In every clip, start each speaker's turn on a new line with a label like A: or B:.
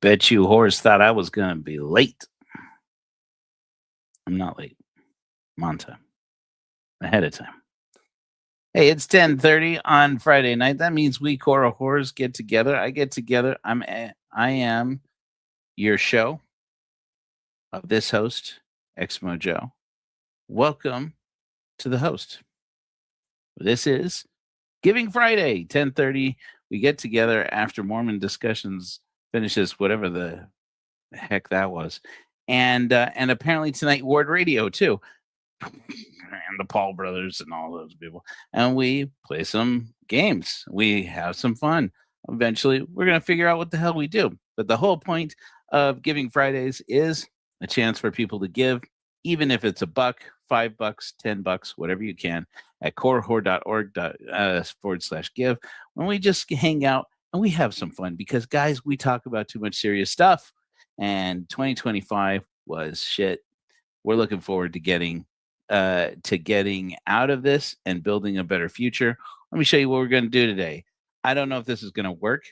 A: Bet you Horace thought I was gonna be late. I'm not late. I'm on time. Ahead of time. Hey, it's 10:30 on Friday night. That means we Cora Horrors get together. I get together. I am your show of this host, Exmo Joe. Welcome to the host. This is Giving Friday, 10:30. We get together after Mormon discussions finishes, whatever the heck that was. And apparently tonight Ward Radio too. And the Paul brothers and all those people. And we play some games. We have some fun. Eventually, we're going to figure out what the hell we do. But the whole point of Giving Fridays is a chance for people to give, even if it's $1, $5, $10, whatever you can, at corahor.org/give. When we just hang out and we have some fun, because guys, we talk about too much serious stuff. And 2025 was shit. We're looking forward to getting out of this and building a better future. Let me show you what we're going to do today. I don't know if this is going to work.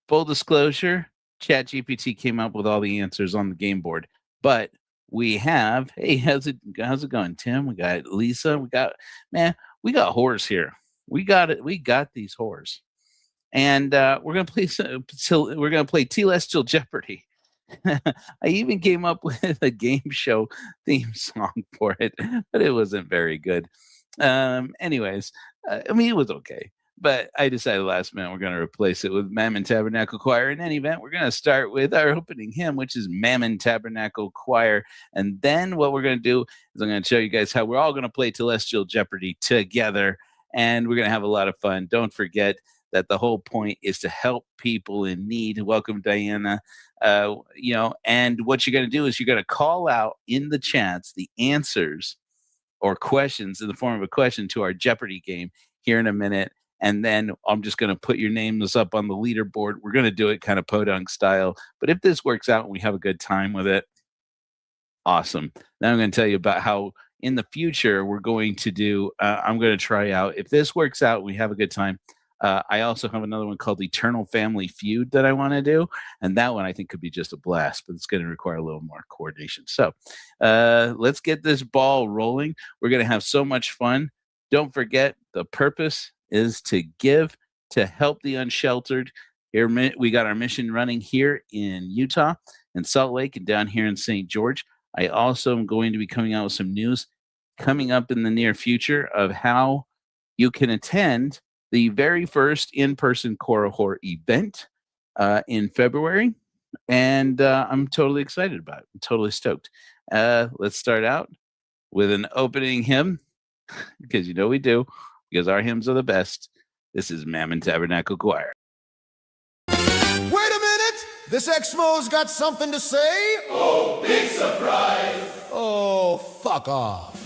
A: Full disclosure, ChatGPT came up with all the answers on the game board, but we have, hey, how's it going, Tim? We got Lisa. We got whores here. We got it. We got these whores, and we're gonna play. We're gonna play Celestial Jeopardy. I even came up with a game show theme song for it, but it wasn't very good. Anyways, I mean, it was okay, but I decided last minute we're going to replace it with Mammon Tabernacle Choir. In any event, we're going to start with our opening hymn, which is Mammon Tabernacle Choir. And then what we're going to do is I'm going to show you guys how we're all going to play Celestial Jeopardy together, and we're going to have a lot of fun. Don't forget that the whole point is to help people in need. Welcome, Diana. And what you're going to do is you're going to call out in the chats the answers or questions in the form of a question to our Jeopardy game here in a minute. And then I'm just going to put your names up on the leaderboard. We're going to do it kind of podunk style. But if this works out and we have a good time with it, awesome. Then I'm going to tell you about how in the future we're going to do, I'm going to try out. If this works out, we have a good time. I also have another one called Eternal Family Feud that I want to do. And that one I think could be just a blast, but it's going to require a little more coordination. So let's get this ball rolling. We're going to have so much fun. Don't forget, the purpose is to give, to help the unsheltered. Here, we got our mission running here in Utah, in Salt Lake, and down here in St. George. I also am going to be coming out with some news coming up in the near future of how you can attend the very first in-person Korahor event in February. And I'm totally excited about it. I'm totally stoked. Let's start out with an opening hymn, because you know we do, because our hymns are the best. This is Mammon Tabernacle Choir.
B: Wait a minute! This Exmo's got something to say?
C: Oh, big surprise!
B: Oh, fuck off.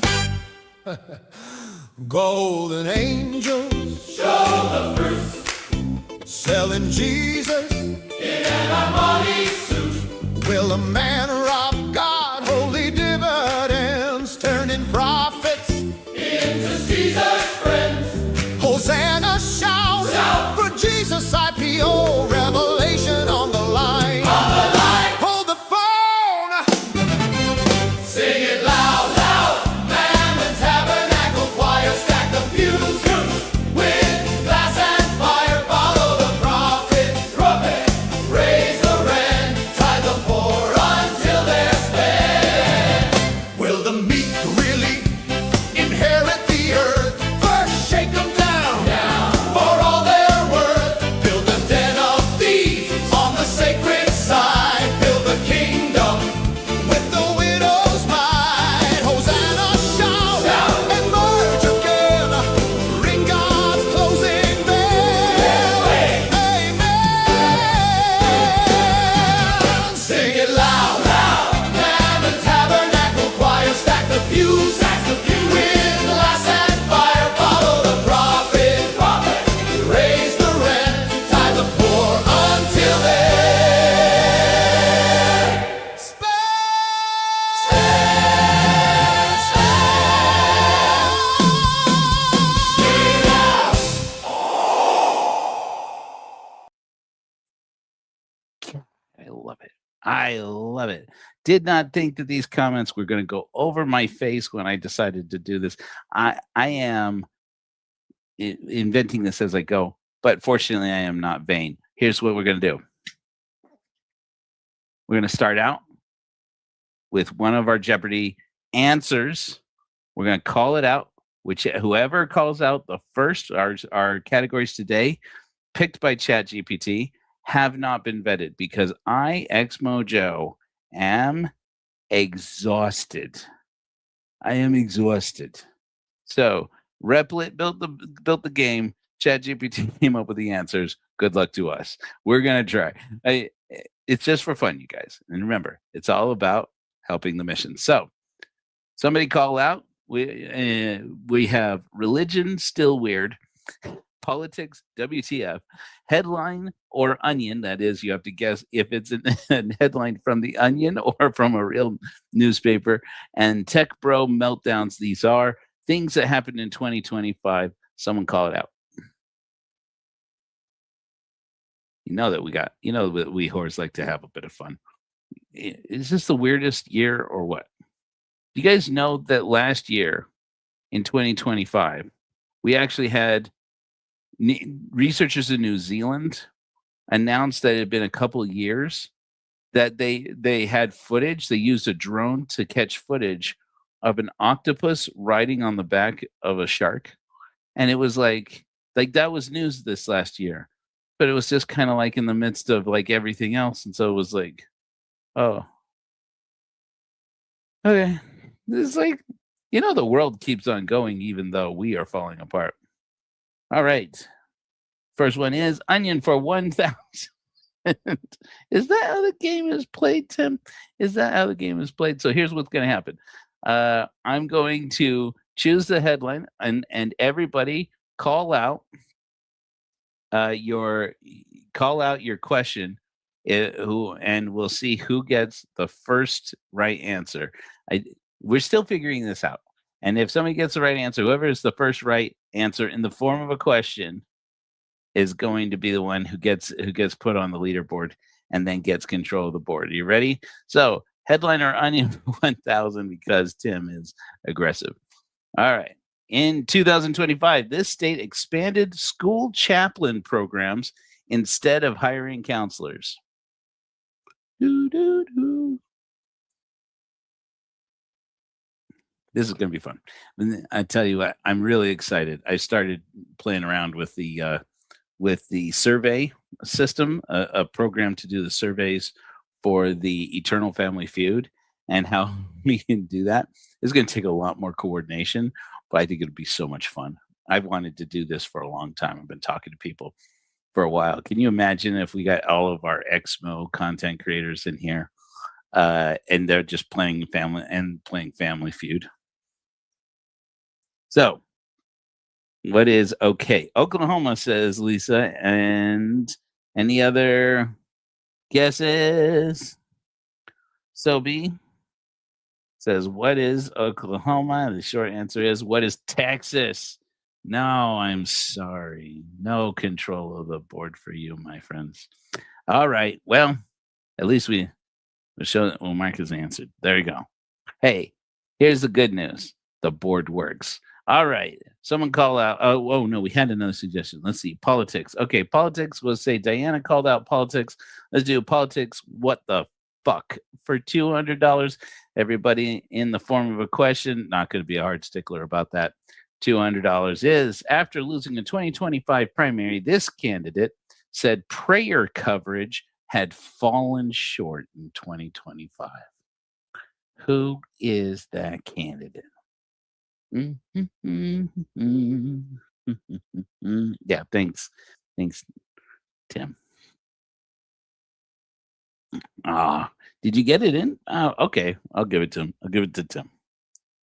B: Golden angels
C: Show the fruit
B: selling Jesus
C: in an Armani suit.
B: Will a man rob God? Holy dividends turning prophets
C: Into Caesar's friends.
B: Hosanna shout,
C: Shout.
B: For Jesus IPO revelation on the line.
C: On the line.
B: Hold the phone.
C: Sing it loud, loud. Mammon Tabernacle Choir. Stack the pews with glass and fire. Follow the prophet. Trumpet. Raise the rent. Tie the poor until they're spent.
B: Will the meek really inherit the earth? First shake them down.
C: Down.
B: For
A: I love it. Did not think that these comments were going to go over my face when I decided to do this. I am inventing this as I go, but fortunately, I am not vain. Here's what we're going to do. We're going to start out with one of our Jeopardy answers. We're going to call it out. Whoever calls out the first, our categories today, picked by ChatGPT, have not been vetted because I, Xmojo, am exhausted. I am exhausted. So Replit built the game. ChatGPT came up with the answers. Good luck to us. We're gonna try. It's just for fun, you guys. And remember, it's all about helping the mission. So somebody call out. We have religion still weird, politics WTF, headline or Onion. That is, you have to guess if it's a headline from the Onion or from a real newspaper. And tech bro meltdowns. These are things that happened in 2025. Someone call it out. You know that we whores like to have a bit of fun. Is this the weirdest year or what? You guys know that last year in 2025, we actually had researchers in New Zealand announced that it had been a couple of years that they had footage. They used a drone to catch footage of an octopus riding on the back of a shark. And it was like that was news this last year. But it was just kind of like in the midst of like everything else. And so it was like, oh, okay. This is like, the world keeps on going even though we are falling apart. All right. First one is Onion for 1,000. Is that how the game is played, Tim? Is that how the game is played? So here's what's going to happen. I'm going to choose the headline and everybody call out your question and we'll see who gets the first right answer. We're still figuring this out. And if somebody gets the right answer, whoever is the first right answer in the form of a question is going to be the one who gets put on the leaderboard and then gets control of the board. Are you ready? So headline or Onion for 1,000 because Tim is aggressive. All right. In 2025, this state expanded school chaplain programs instead of hiring counselors. This is going to be fun. I tell you what, I'm really excited. I started playing around with the survey system, a program to do the surveys for the Eternal Family Feud, and how we can do that. It's going to take a lot more coordination, but I think it'll be so much fun. I've wanted to do this for a long time. I've been talking to people for a while. Can you imagine if we got all of our Xmo content creators in here and they're just playing Family Feud? So, what is okay? Oklahoma, says Lisa. And any other guesses? Sobe says, what is Oklahoma? The short answer is, what is Texas? No, I'm sorry. No control of the board for you, my friends. All right. Well, at least we show that Mark has answered. There you go. Hey, here's the good news. The board works. All right. Someone call out. Oh, no, we had another suggestion. Let's see. Politics. Okay, politics. We'll say Diana called out politics. Let's do politics. What the fuck? For $200. Everybody in the form of a question. Not going to be a hard stickler about that. $200 is, after losing a 2025 primary, this candidate said prayer coverage had fallen short in 2025. Who is that candidate? Yeah, thanks, Tim. Did you get it in? Okay, I'll give it to him. I'll give it to Tim.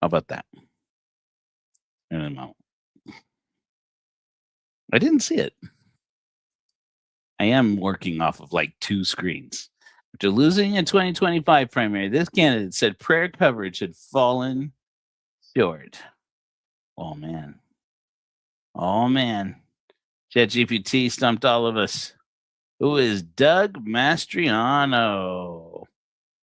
A: How about that? I didn't see it. I am working off of like two screens. After losing a 2025 primary, this candidate said prayer coverage had fallen short. Oh, man. ChatGPT stumped all of us. Who is Doug Mastriano?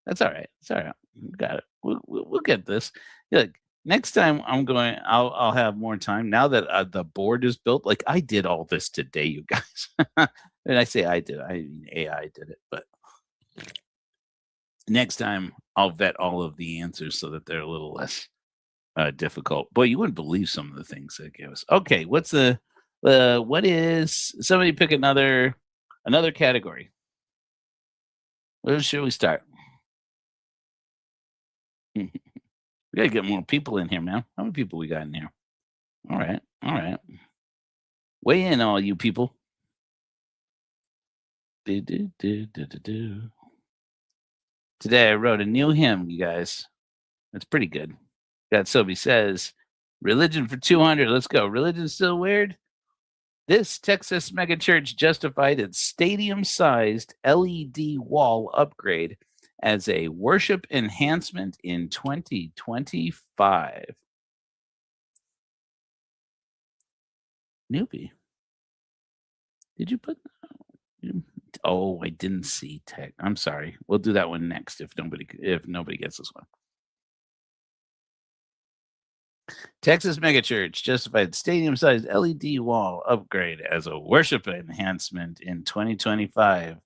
A: That's all right. It's all right. We got it. We'll get this. Look, next time I'll have more time. Now that the board is built, like I did all this today, you guys. And I say I did. I mean AI did it, but next time I'll vet all of the answers so that they're a little less difficult. Boy, you wouldn't believe some of the things they gave us. Okay, what is somebody pick another category? Where should we start? We gotta get more people in here, man. How many people we got in here? All right. Weigh in, all you people. Do. Today I wrote a new hymn, you guys. That's pretty good. Got Sobe says, religion for 200. Let's go. Religion's still weird. This Texas megachurch justified its stadium-sized LED wall upgrade as a worship enhancement in 2025. Newbie. Did you put... Oh, I didn't see tech. I'm sorry. We'll do that one next if nobody gets this one. Texas megachurch justified stadium-sized LED wall upgrade as a worship enhancement in 2025.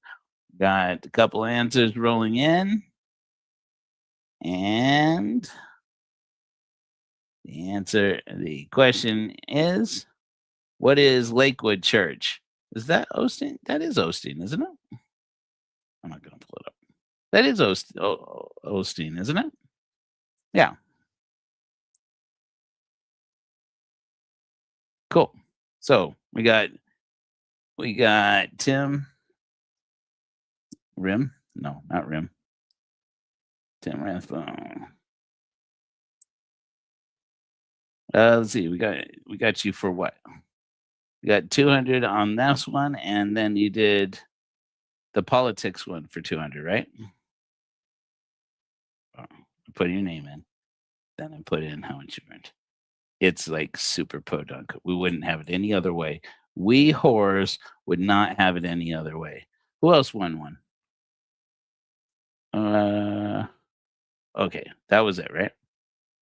A: Got a couple answers rolling in. And the question is, what is Lakewood Church? Is that Osteen? That is Osteen, isn't it? I'm not going to pull it up. That is Osteen, isn't it? Yeah. Cool. So we got Tim Rim. No, not Rim. Tim Rathbone. Let's see. We got you for what? We got 200 on this one, and then you did the politics one for 200, right? Put your name in. Then I put in how much you earned. It's like super podunk. We wouldn't have it any other way. We whores would not have it any other way. Who else won one? Okay, that was it, right?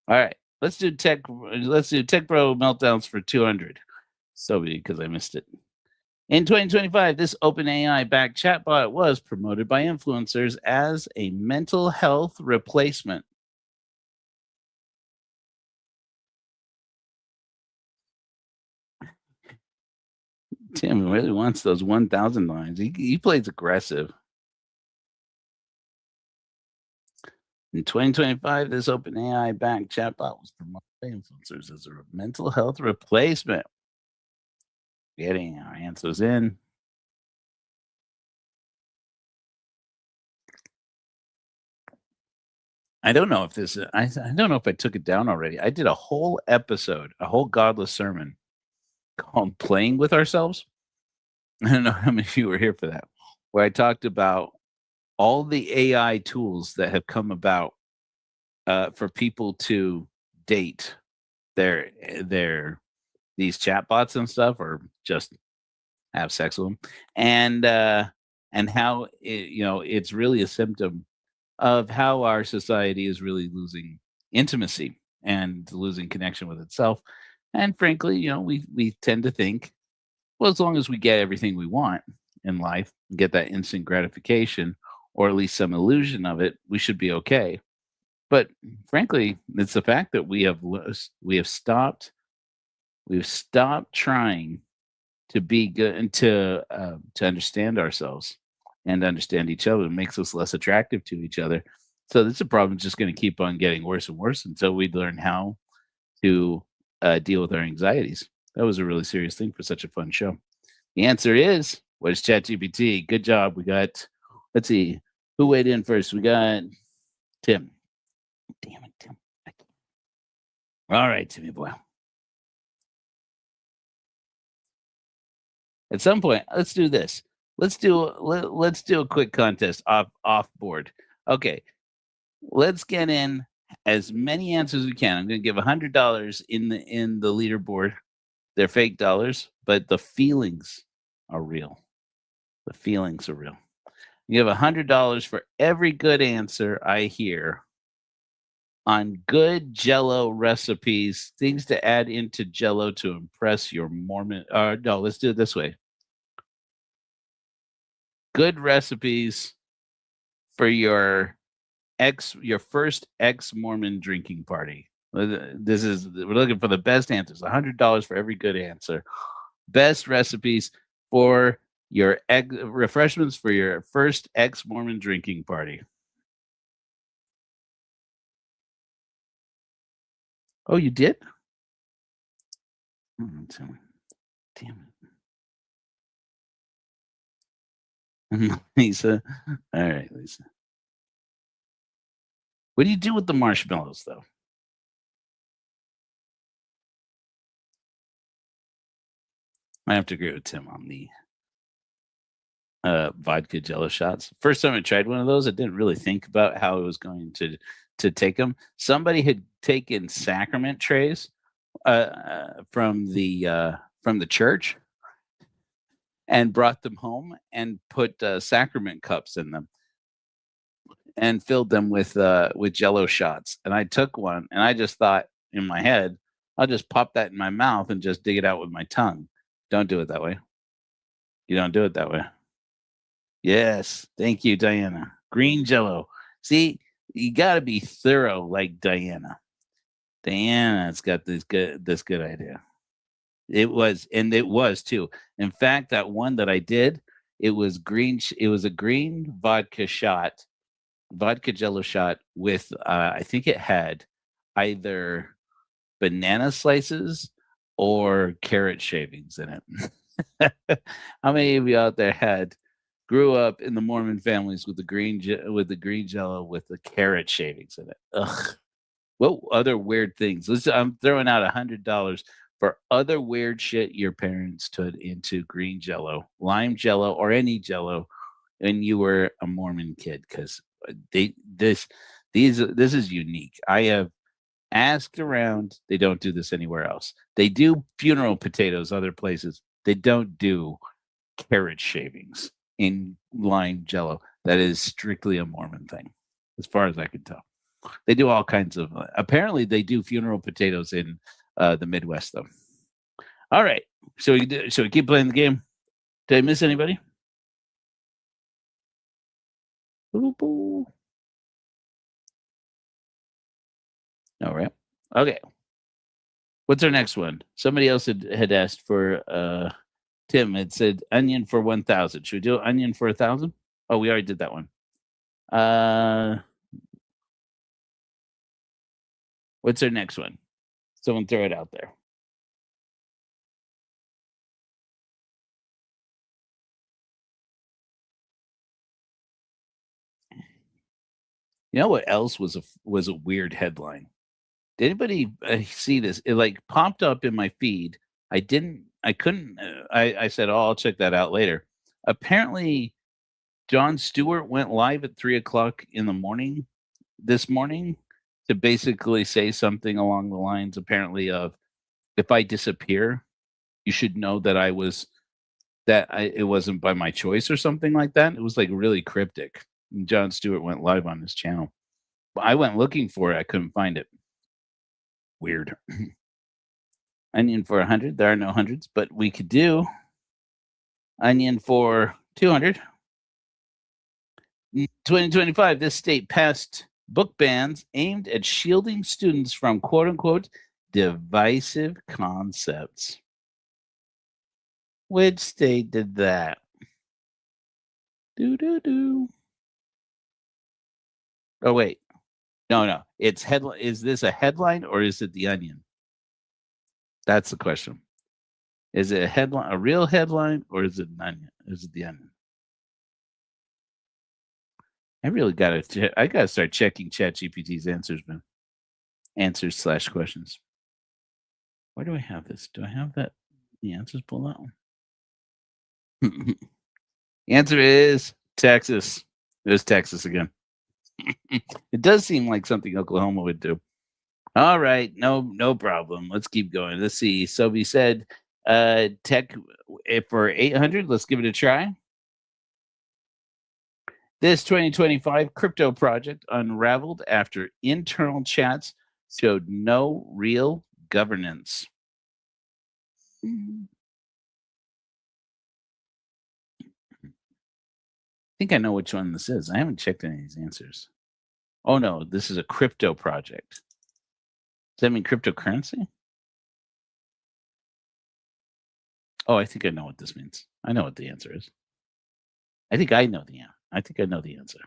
A: All right, let's do tech bro meltdowns for 200. So because I missed it. In 2025, this OpenAI backed chatbot was promoted by influencers as a mental health replacement. Tim really wants those 1,000 lines. He plays aggressive. In 2025, this OpenAI backed chatbot was promoted by influencers as a mental health replacement. Getting our answers in. I don't know if this. I don't know if I took it down already. I did a whole episode, a whole godless sermon called "Playing with Ourselves." I don't know how many of you were here for that, where I talked about all the AI tools that have come about for people to date their these chatbots and stuff, or just have sex with them, and how it's really a symptom of how our society is really losing intimacy and losing connection with itself. And frankly, we tend to think, well, as long as we get everything we want in life, get that instant gratification, or at least some illusion of it, we should be okay. But frankly, it's the fact that we have stopped trying to be good and to understand ourselves and understand each other. It makes us less attractive to each other. So this is a problem just going to keep on getting worse and worse until we learn how to deal with our anxieties. That was a really serious thing for such a fun show. The answer is, what is ChatGPT? Good job. We got, let's see, who weighed in first? We got Tim. Damn it, Tim. All right, Timmy boy. At some point, let's do this. Let's do a quick contest off board. Okay, let's get in as many answers as we can. I'm going to give $100 in the leaderboard. They're fake dollars, but the feelings are real. The feelings are real. You have $100 for every good answer I hear on good Jello recipes, things to add into Jello to impress your Mormon. No, let's do it this way. Good recipes for your first ex-Mormon drinking party. We're looking for the best answers. $100 for every good answer. Best recipes for your refreshments for your first ex-Mormon drinking party. Oh, you did? Oh, damn it. Lisa. All right, Lisa. What do you do with the marshmallows, though? I have to agree with Tim on the vodka Jello shots. First time I tried one of those, I didn't really think about how I was going to take them. Somebody had taken sacrament trays from the church and brought them home and put sacrament cups in them and filled them with Jello shots. And I took one and I just thought in my head, I'll just pop that in my mouth and just dig it out with my tongue. Don't do it that way. You don't do it that way. Yes. Thank you, Diana. Green Jello. See, you got to be thorough like Diana. Diana's got this good idea. It was too. In fact, that one that I did, it was green. It was a green vodka Jello shot with I think it had either banana slices or carrot shavings in it. How many of you out there grew up in the Mormon families with the green Jello with the carrot shavings in it? Ugh. What other weird things? I'm throwing out $100 for other weird shit your parents put into green Jello, lime Jello, or any Jello when you were a Mormon kid, because this is unique. I have asked around; they don't do this anywhere else. They do funeral potatoes other places. They don't do carrot shavings in lime Jello. That is strictly a Mormon thing, as far as I can tell. They do all kinds of. Apparently, they do funeral potatoes in the Midwest, though. All right, so we keep playing the game. Did I miss anybody? All right. Okay. What's our next one? Somebody else had asked for. Tim had said onion for 1,000. Should we do onion for 1,000? Oh, we already did that one. What's our next one? Someone throw it out there. You know what else was a weird headline? Did anybody see this? It like popped up in my feed. I said, oh, I'll check that out later. Apparently, Jon Stewart went live at 3:00 in the morning this morning to basically say something along the lines, apparently, of if I disappear, you should know that it wasn't by my choice or something like that. It was like really cryptic. And Jon Stewart went live on his channel. But I went looking for it. I couldn't find it. Weird. Onion for 100. There are no hundreds, but we could do onion for 200. In 2025, this state passed book bans aimed at shielding students from quote unquote divisive concepts. Which state did that? Do. Oh, wait. No. It's headline. Is this a headline or is it the Onion? That's the question. Is it a real headline, or is it an Onion? Is it the Onion? I really gotta start checking ChatGPT's answers, man. Answers/questions. Where do I have this? Do I have that? The answers pulled out. The answer is Texas. It is Texas again. It does seem like something Oklahoma would do. All right, no problem. Let's keep going. Let's see. Sobe said, tech for 800. Let's give it a try. This 2025 crypto project unraveled after internal chats showed no real governance. I think I know which one this is. I haven't checked any of these answers. Oh no, this is a crypto project. Does that mean cryptocurrency? Oh, I think I know what this means. I know what the answer is. I think I know the answer. I think I know the answer.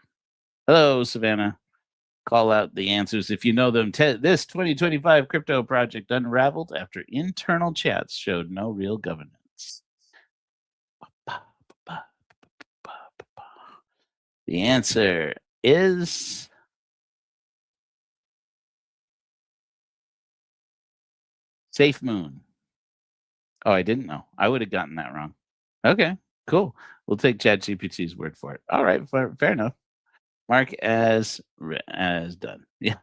A: Hello, Savannah. Call out the answers if you know them. This 2025 crypto project unraveled after internal chats showed no real governance. The answer is Safe Moon. Oh, I didn't know. I would have gotten that wrong. Okay, cool. We'll take ChatGPT's word for it. All right, fair enough. Mark as done. Yeah.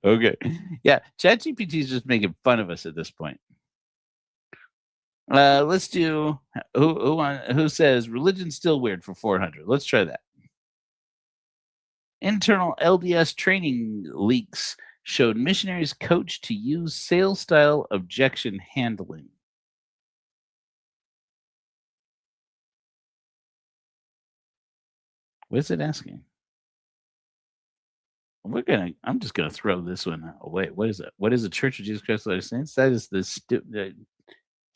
A: Okay. Yeah, ChatGPT is just making fun of us at this point. Let's do who says religion's still weird for 400. Let's try that. Internal LDS training leaks showed missionaries coached to use sales style objection handling. What is it asking? I'm just gonna throw this one away. What is it? What is the Church of Jesus Christ of Latter-day Saints? That is the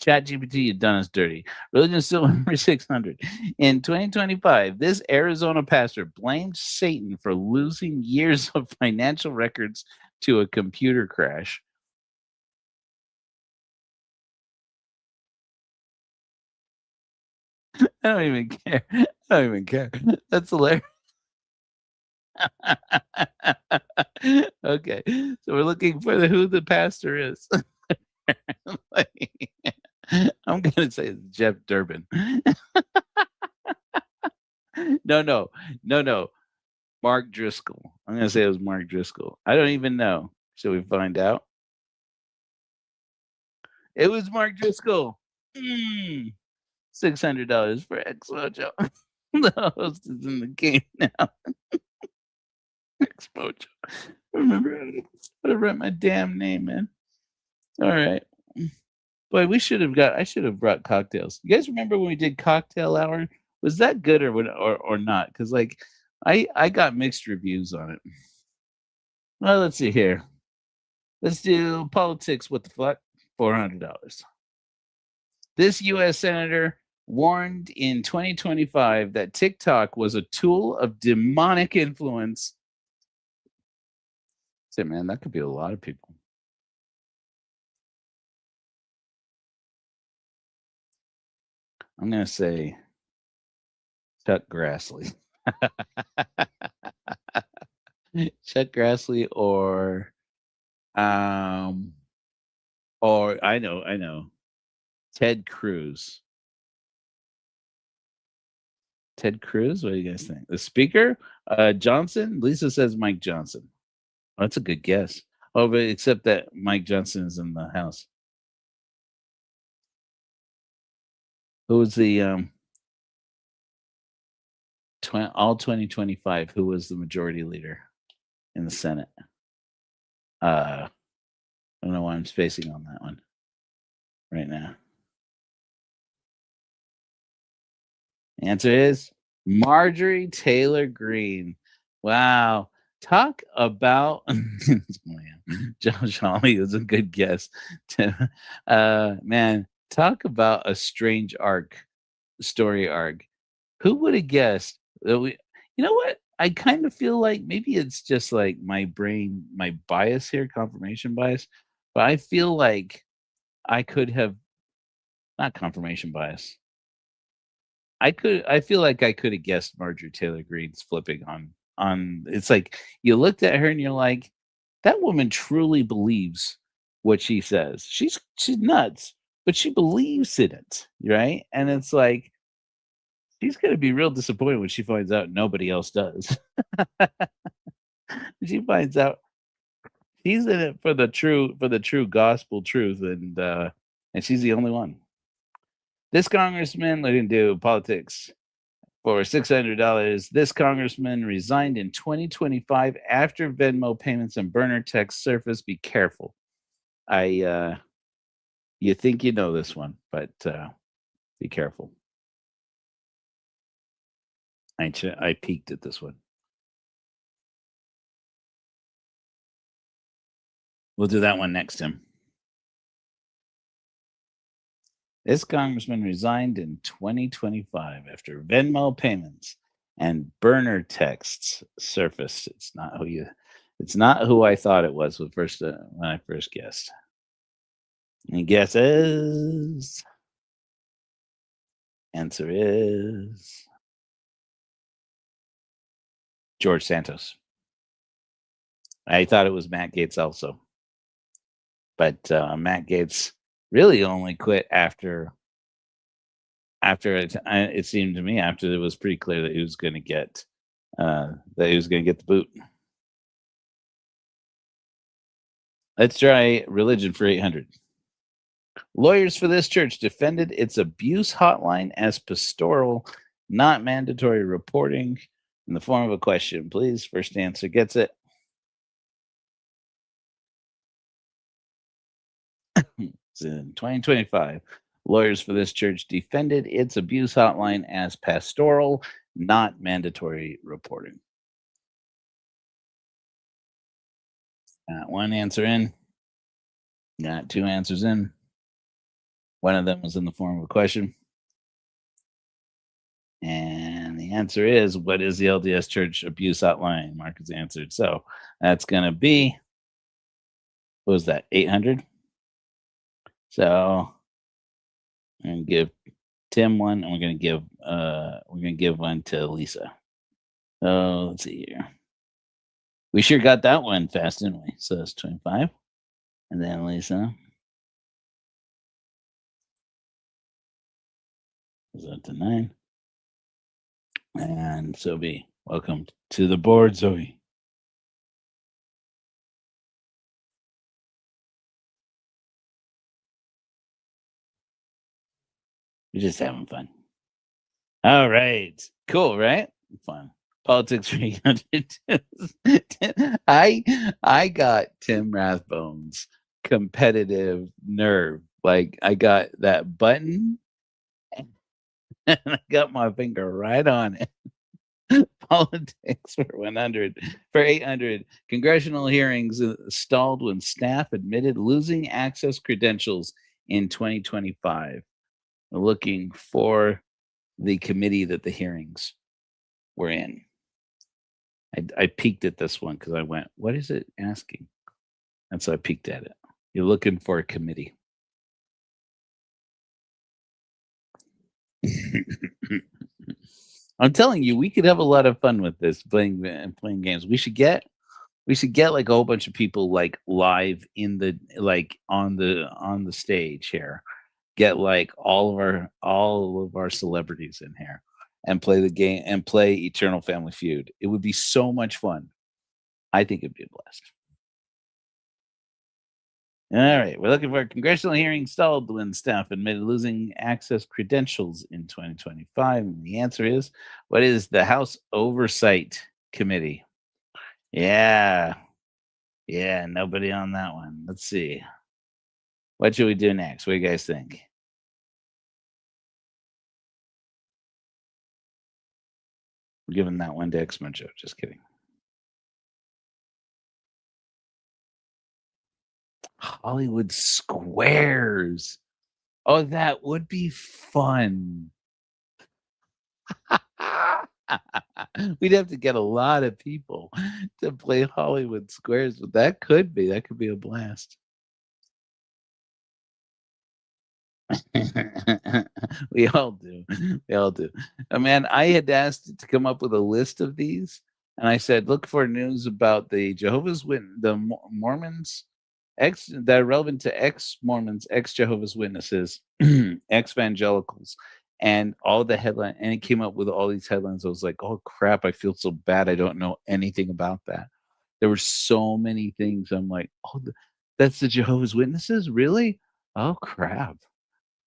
A: ChatGPT. You've done us dirty. Religion is still number 600. In 2025, this Arizona pastor blamed Satan for losing years of financial records to a computer crash. I don't even care. I don't even care. That's hilarious. Okay, so we're looking for who the pastor is. I'm gonna say it's Jeff Durbin. No. Mark Driscoll. I'm gonna say it was Mark Driscoll. I don't even know. Shall we find out? It was Mark Driscoll. $600 for X Mojo. The host is in the game now. X Mojo. Remember how to write my damn name, man. All right. Boy, I should have brought cocktails. You guys remember when we did cocktail hour? Was that good or not? Because like I got mixed reviews on it. Well, let's see here. Let's do politics. What the fuck? $400. This U.S. senator warned in 2025 that TikTok was a tool of demonic influence. Say, man, that could be a lot of people. I'm gonna say Chuck Grassley. Chuck Grassley or I know. Ted Cruz. Ted Cruz? What do you guys think? The speaker? Johnson? Lisa says Mike Johnson. Oh, that's a good guess. Oh, but except that Mike Johnson is in the House. Who was the all 2025? Who was the majority leader in the Senate? I don't know why I'm spacing on that one right now. Answer is Marjorie Taylor Greene. Wow. Talk about Josh Hawley is a good guess. Man, talk about a strange story arc. Who would have guessed that you know what? I kind of feel like maybe it's just like my brain, my bias here, confirmation bias, but I feel like I could have not confirmation bias. I feel like I could have guessed Marjorie Taylor Greene's flipping on it's like you looked at her and you're like, that woman truly believes what she says. She's nuts, but she believes in it, right? And it's like she's gonna be real disappointed when she finds out nobody else does. She finds out she's in it for the true gospel truth, and she's the only one. This congressman didn't do politics. for $600. This congressman resigned in 2025 after Venmo payments and burner text surfaced. Be careful. You think you know this one, but be careful. I peeked at this one. We'll do that one next, Tim. This congressman resigned in 2025 after Venmo payments and burner texts surfaced. It's not who I thought it was when I first guessed. Any guesses? Answer is George Santos. I thought it was Matt Gaetz also. But Matt Gaetz really only quit after it seemed to me after it was pretty clear that he was going to get the boot. Let's try religion for 800. Lawyers for this church defended its abuse hotline as pastoral, not mandatory reporting in the form of a question. Please, first answer gets it. In 2025, lawyers for this church defended its abuse hotline as pastoral, not mandatory reporting. Got one answer in. Got two answers in. One of them was in the form of a question. And the answer is, what is the LDS Church abuse hotline? Mark has answered. So that's going to be, what was that, 800? So I'm going to give Tim one, and we're going to give one to Lisa. So let's see here. We sure got that one fast, didn't we? So that's 25. And then Lisa. Is that to 9? And Zoe, welcome to the board, Zoe. We're just having fun. All right. Cool, right? Fun. Politics 300. I got Tim Rathbone's competitive nerve. Like, I got that button and I got my finger right on it. Politics for 100. For 800, congressional hearings stalled when staff admitted losing access credentials in 2025. Looking for the committee that the hearings were in. I peeked at this one because I went, what is it asking? And so I peeked at it. You're looking for a committee. I'm telling you, we could have a lot of fun with this playing games. We should get like a whole bunch of people like live in the like on the stage here. Get like all of our celebrities in here and play the game and play Eternal Family Feud. It would be so much fun. I think it'd be a blast. All right, we're looking for a congressional hearing stalled when staff admitted losing access credentials in 2025. And the answer is, what is the House Oversight Committee? Yeah, nobody on that one. Let's see. What should we do next? What do you guys think? We're giving that one to X-Mojo. Just kidding. Hollywood Squares. Oh, that would be fun. We'd have to get a lot of people to play Hollywood Squares, but that could be a blast. We all do. Man, I had asked to come up with a list of these, and I said, look for news about the Jehovah's Witnesses, the Mormons, that are relevant to ex-Mormons, ex-Jehovah's Witnesses, ex-evangelicals, and all the headline. And it came up with all these headlines. I was like, oh crap, I feel so bad. I don't know anything about that. There were so many things. I'm like, oh, that's the Jehovah's Witnesses? Really? Oh crap.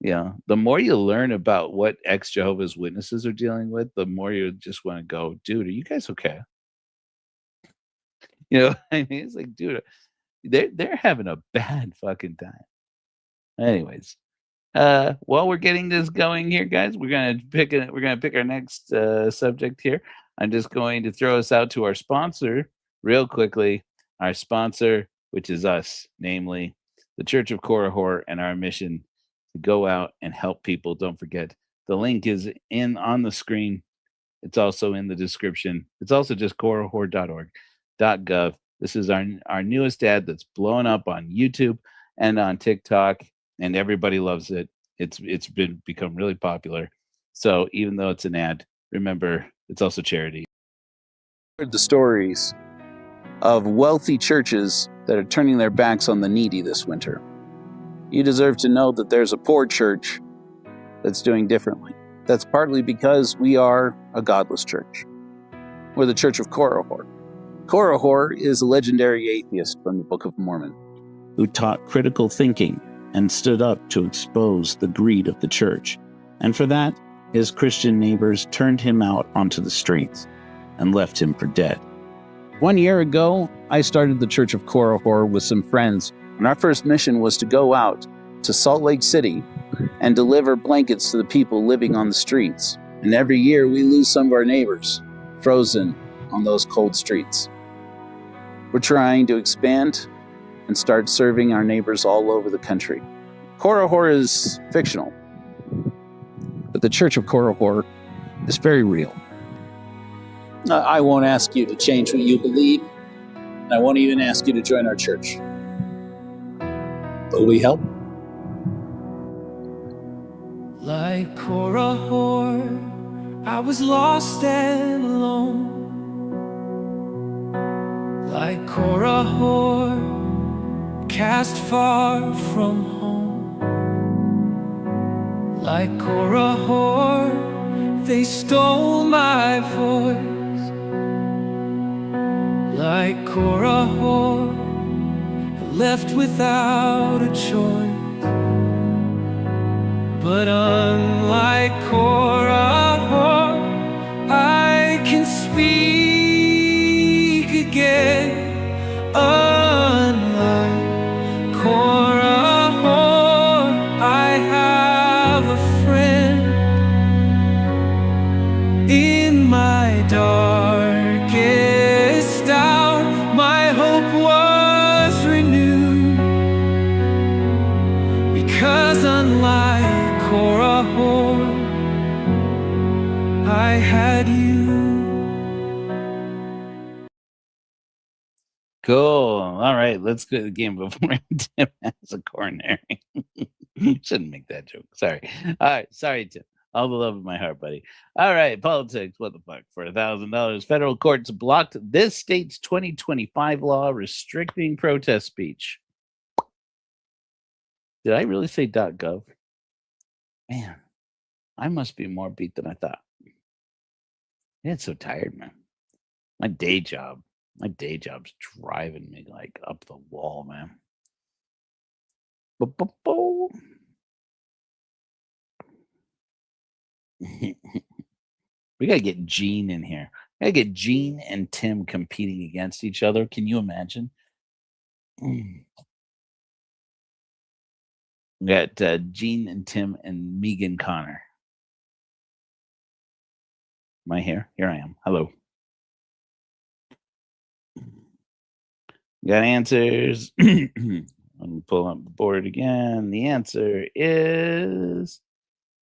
A: Yeah, the more you learn about what ex Jehovah's Witnesses are dealing with, the more you just want to go, dude, are you guys okay? You know, I mean, it's like, dude, they're having a bad fucking time. Anyways, while we're getting this going here, guys, we're gonna pick our next subject here. I'm just going to throw us out to our sponsor real quickly. Our sponsor, which is us, namely the Church of Korihor, and our mission to go out and help people. Don't forget, the link is in on the screen. It's also in the description. It's also just korihor.org.gov. This is our newest ad that's blowing up on YouTube and on TikTok, and everybody loves it. It's become really popular. So even though it's an ad, remember it's also charity. Heard the stories of wealthy churches that are turning their backs on the needy this winter. You deserve to know that there's a poor church that's doing differently. That's partly because we are a godless church. We're the Church of Korihor. Korihor is a legendary atheist from the Book of Mormon who taught critical thinking and stood up to expose the greed of the church. And for that, his Christian neighbors turned him out onto the streets and left him for dead. 1 year ago, I started the Church of Korihor with some friends, and our first mission was to go out to Salt Lake City and deliver blankets to the people living on the streets. And every year we lose some of our neighbors, frozen on those cold streets. We're trying to expand and start serving our neighbors all over the country. Korihor is fictional, but the Church of Korihor is very real. I won't ask you to change what you believe, and I won't even ask you to join our church. But will we help?
D: Like Korihor, I was lost and alone. Like Korihor, cast far from home. Like Korihor, they stole my voice. Like Korihor, left without a choice. But unlike Korihor, I can speak again. Unlike Korihor, I have a friend. In my darkest hour, my hope was renewed. Because unlike Korihor, I had you.
A: Cool. All right, let's go to the game before Tim has a coronary. Shouldn't make that joke. Sorry. All right, sorry, Tim. All the love of my heart, buddy. All right, politics. What the fuck? For $1,000, federal courts blocked this state's 2025 law restricting protest speech. Did I really say .gov? Man, I must be more beat than I thought. I get so tired, man. My day job's driving me like up the wall, man. Bo-bo-bo. We gotta get Gene in here. We gotta get Gene and Tim competing against each other. Can you imagine? We got Gene and Tim and Megan Connor. Am I here? Here I am. Hello. Got answers. Let me pull up the board again. The answer is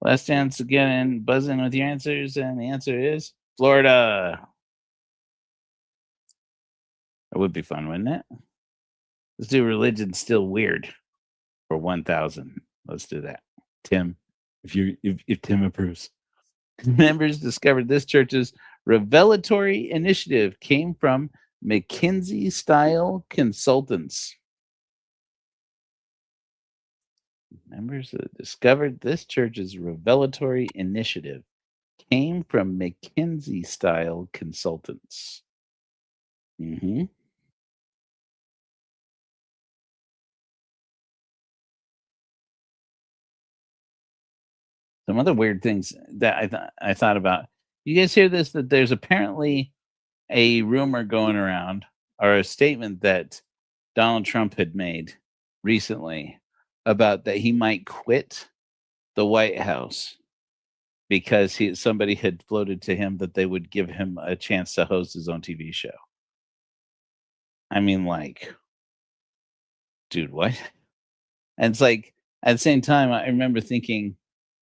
A: last chance to get in, buzz in with your answers, and the answer is Florida. That would be fun, wouldn't it? Let's do religion still weird for 1,000. Let's do that. Tim, if Tim approves. Members discovered this church's revelatory initiative came from McKinsey style consultants. Members discovered this church's revelatory initiative came from McKinsey style consultants. Mm-hmm. Some other weird things that I thought about. You guys hear this? That there's apparently a rumor going around or a statement that Donald Trump had made recently about that he might quit the White House because somebody had floated to him that they would give him a chance to host his own TV show. I mean, like, dude, what? And it's like at the same time, I remember thinking,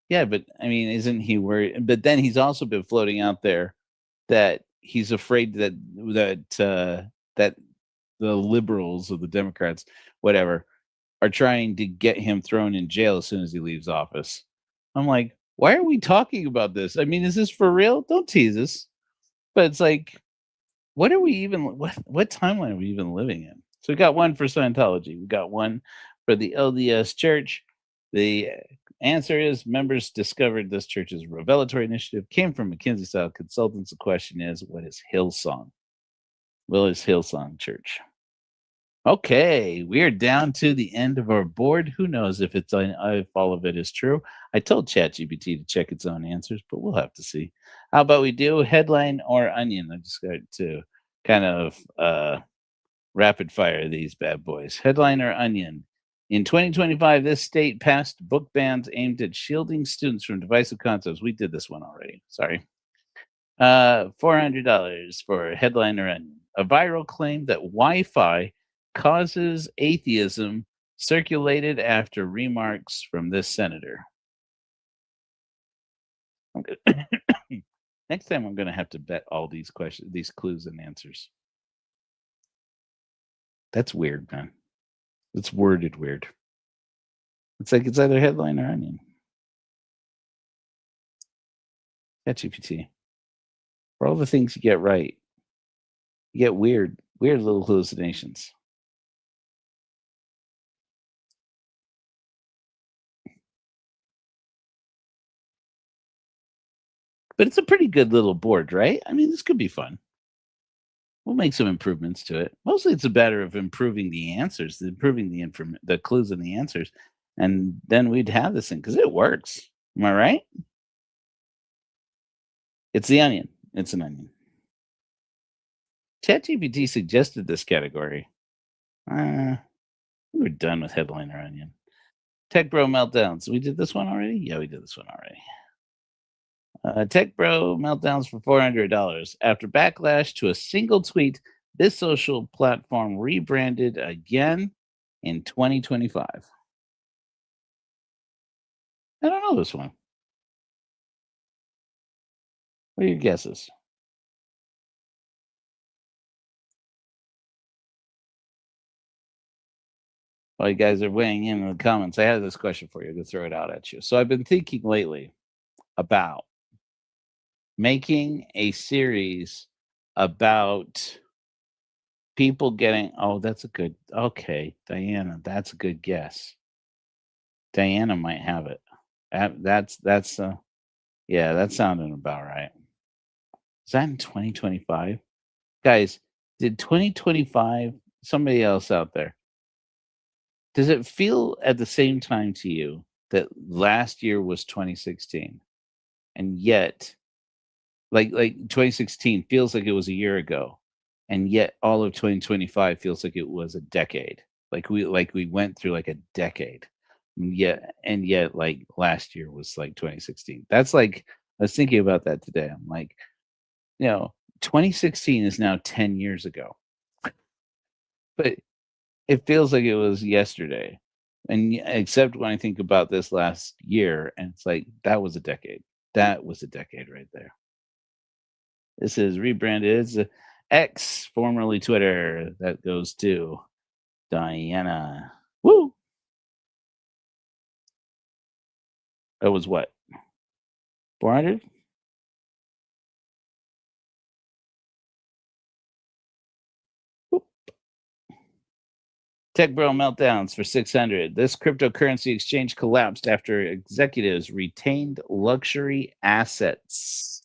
A: yeah, but I mean, isn't he worried? But then he's also been floating out there that he's afraid that that the liberals or the Democrats, whatever, are trying to get him thrown in jail as soon as he leaves office. I'm like, why are we talking about this? I mean, is this for real? Don't tease us. But it's like, what timeline are we even living in? So we got one for Scientology. We got one for the LDS Church. The answer is members discovered this church's revelatory initiative came from McKinsey style consultants. The question is, what is Hillsong? Well, it's Hillsong Church. Okay, we are down to the end of our board. Who knows if all of it is true? I told ChatGPT to check its own answers, but we'll have to see. How about we do headline or onion? I just got to kind of rapid fire these bad boys. Headline or onion? In 2025, this state passed book bans aimed at shielding students from divisive concepts. We did this one already. Sorry. $400 for headline or onion. A viral claim that Wi-Fi causes atheism circulated after remarks from this senator. Next time I'm going to have to bet all these questions, these clues and answers. That's weird, man. It's worded weird. It's like it's either headline or onion. ChatGPT. For all the things you get right, you get weird little hallucinations. But it's a pretty good little board, right? I mean, this could be fun. We'll make some improvements to it. Mostly it's a matter of improving the answers, improving the clues and the answers. And then we'd have this thing because it works. Am I right? It's the onion. It's an onion. ChatGPT suggested this category. We were done with headline or onion. Tech Bro Meltdowns. We did this one already? Yeah, we did this one already. Tech Bro Meltdowns for $400. After backlash to a single tweet, this social platform rebranded again in 2025. I don't know this one. What are your guesses? While you guys are weighing in the comments, I have this question for you. I'm going to throw it out at you. So I've been thinking lately about making a series about people getting, Diana, that's a good guess. Diana might have it. That's sounding about right. Is that in 2025? Guys, did 2025, somebody else out there, does it feel at the same time to you that last year was 2016? And yet, like 2016 feels like it was a year ago, and yet all of 2025 feels like it was a decade. Like we went through like a decade. And yet like last year was like 2016. That's like, I was thinking about that today. I'm like, 2016 is now 10 years ago. But it feels like it was yesterday. And except when I think about this last year, and it's like that was a decade. That was a decade right there. This is rebranded. It's X, formerly Twitter. That goes to Diana. Woo! That was what? 400? Tech Bro Meltdowns for 600. This cryptocurrency exchange collapsed after executives retained luxury assets.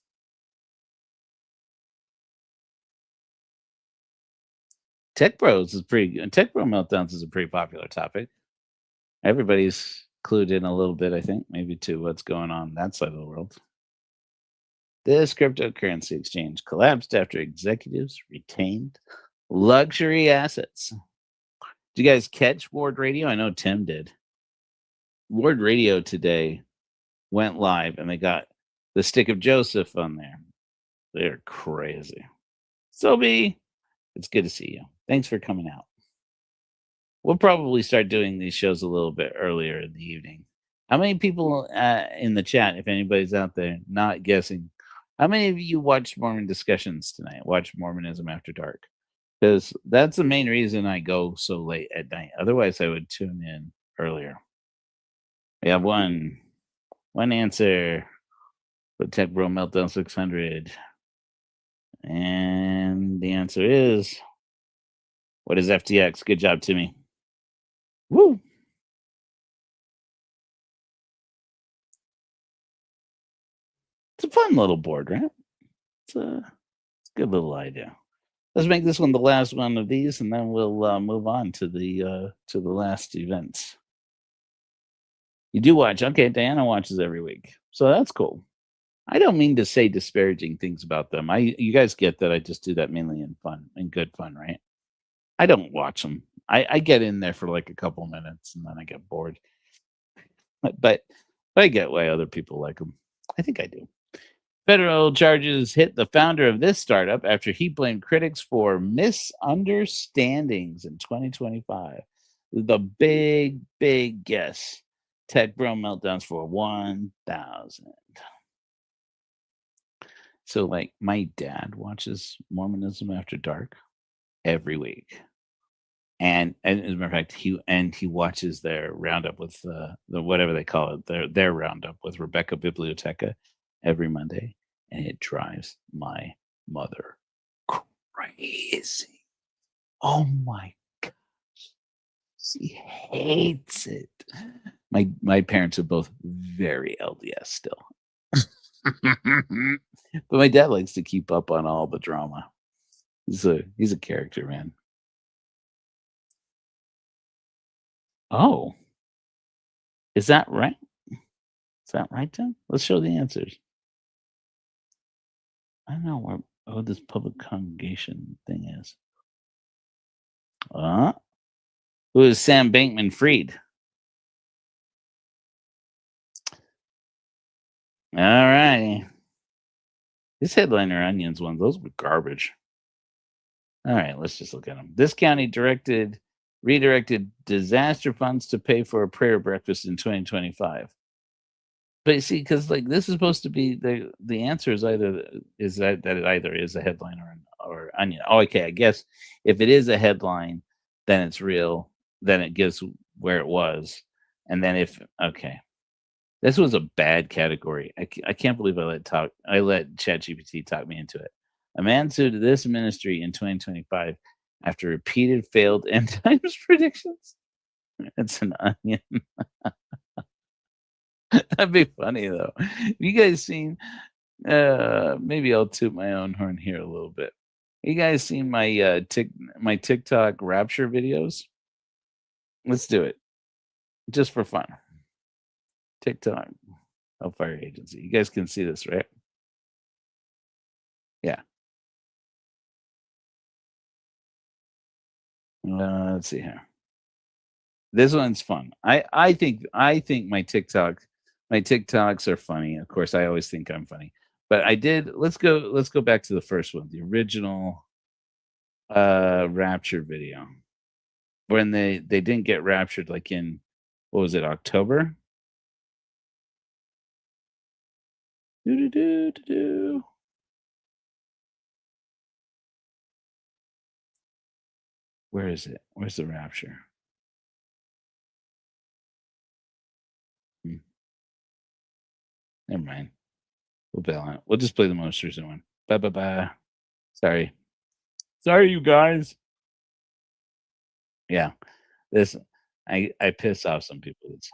A: Tech Bro Meltdowns is a pretty popular topic. Everybody's clued in a little bit, I think, maybe to what's going on that side of the world. This cryptocurrency exchange collapsed after executives retained luxury assets. Did you guys catch Ward Radio? I know Tim did. Ward Radio today went live and they got the Stick of Joseph on there. They're crazy. Sobe, it's good to see you. Thanks for coming out. We'll probably start doing these shows a little bit earlier in the evening. How many people in the chat, if anybody's out there not guessing, how many of you watched Mormon discussions tonight? Watch Mormonism After Dark? Because that's the main reason I go so late at night. Otherwise, I would tune in earlier. We have one answer for Tech Bro Meltdown 600. And the answer is, what is FTX? Good job, Timmy. Woo! It's a fun little board, right? It's a good little idea. Let's make this one the last one of these, and then we'll move on to the last events. You do watch, okay? Diana watches every week, so that's cool. I don't mean to say disparaging things about them. You guys get that I just do that mainly in fun, in good fun, right? I don't watch them. I get in there for like a couple minutes and then I get bored. But I get why other people like them. I think I do. Federal charges hit the founder of this startup after he blamed critics for misunderstandings in 2025. The big guess. Tech Bro Meltdowns for 1,000. So, like, my dad watches Mormonism After Dark every week, and as a matter of fact, he watches their roundup with the whatever they call it, their roundup with Rebecca Biblioteca every Monday, and it drives my mother crazy. Oh my gosh, she hates it. My parents are both very LDS still. But my dad likes to keep up on all the drama. He's a character, man. Oh, is that right? Is that right, Tim? Let's show the answers. I don't know where this public congregation thing is. Who is Sam Bankman-Fried? All right. This Headliner Onions one, those were garbage. All right, let's just look at them. This county redirected disaster funds to pay for a prayer breakfast in 2025. But you see, because like this is supposed to be the answer is either that it either is a headline or onion. Oh, okay. I guess if it is a headline, then it's real. Then it gives where it was, and then okay. This was a bad category. I can't believe I let ChatGPT talk me into it. A man sued this ministry in 2025 after repeated failed end times predictions. It's an onion. That'd be funny though. Have you guys seen? Maybe I'll toot my own horn here a little bit. You guys seen my my TikTok rapture videos? Let's do it, just for fun. TikTok, Hellfire Agency. You guys can see this, right? Yeah. Let's see here. This one's fun. I think my TikToks are funny. Of course, I always think I'm funny. But let's go back to the first one, the original rapture video. When they didn't get raptured like in what was it, October? Where is it? Where's the rapture? Never mind. We'll bail on it. We'll just play the most recent one. Bye. Sorry, you guys. Yeah, this I piss off some people. It's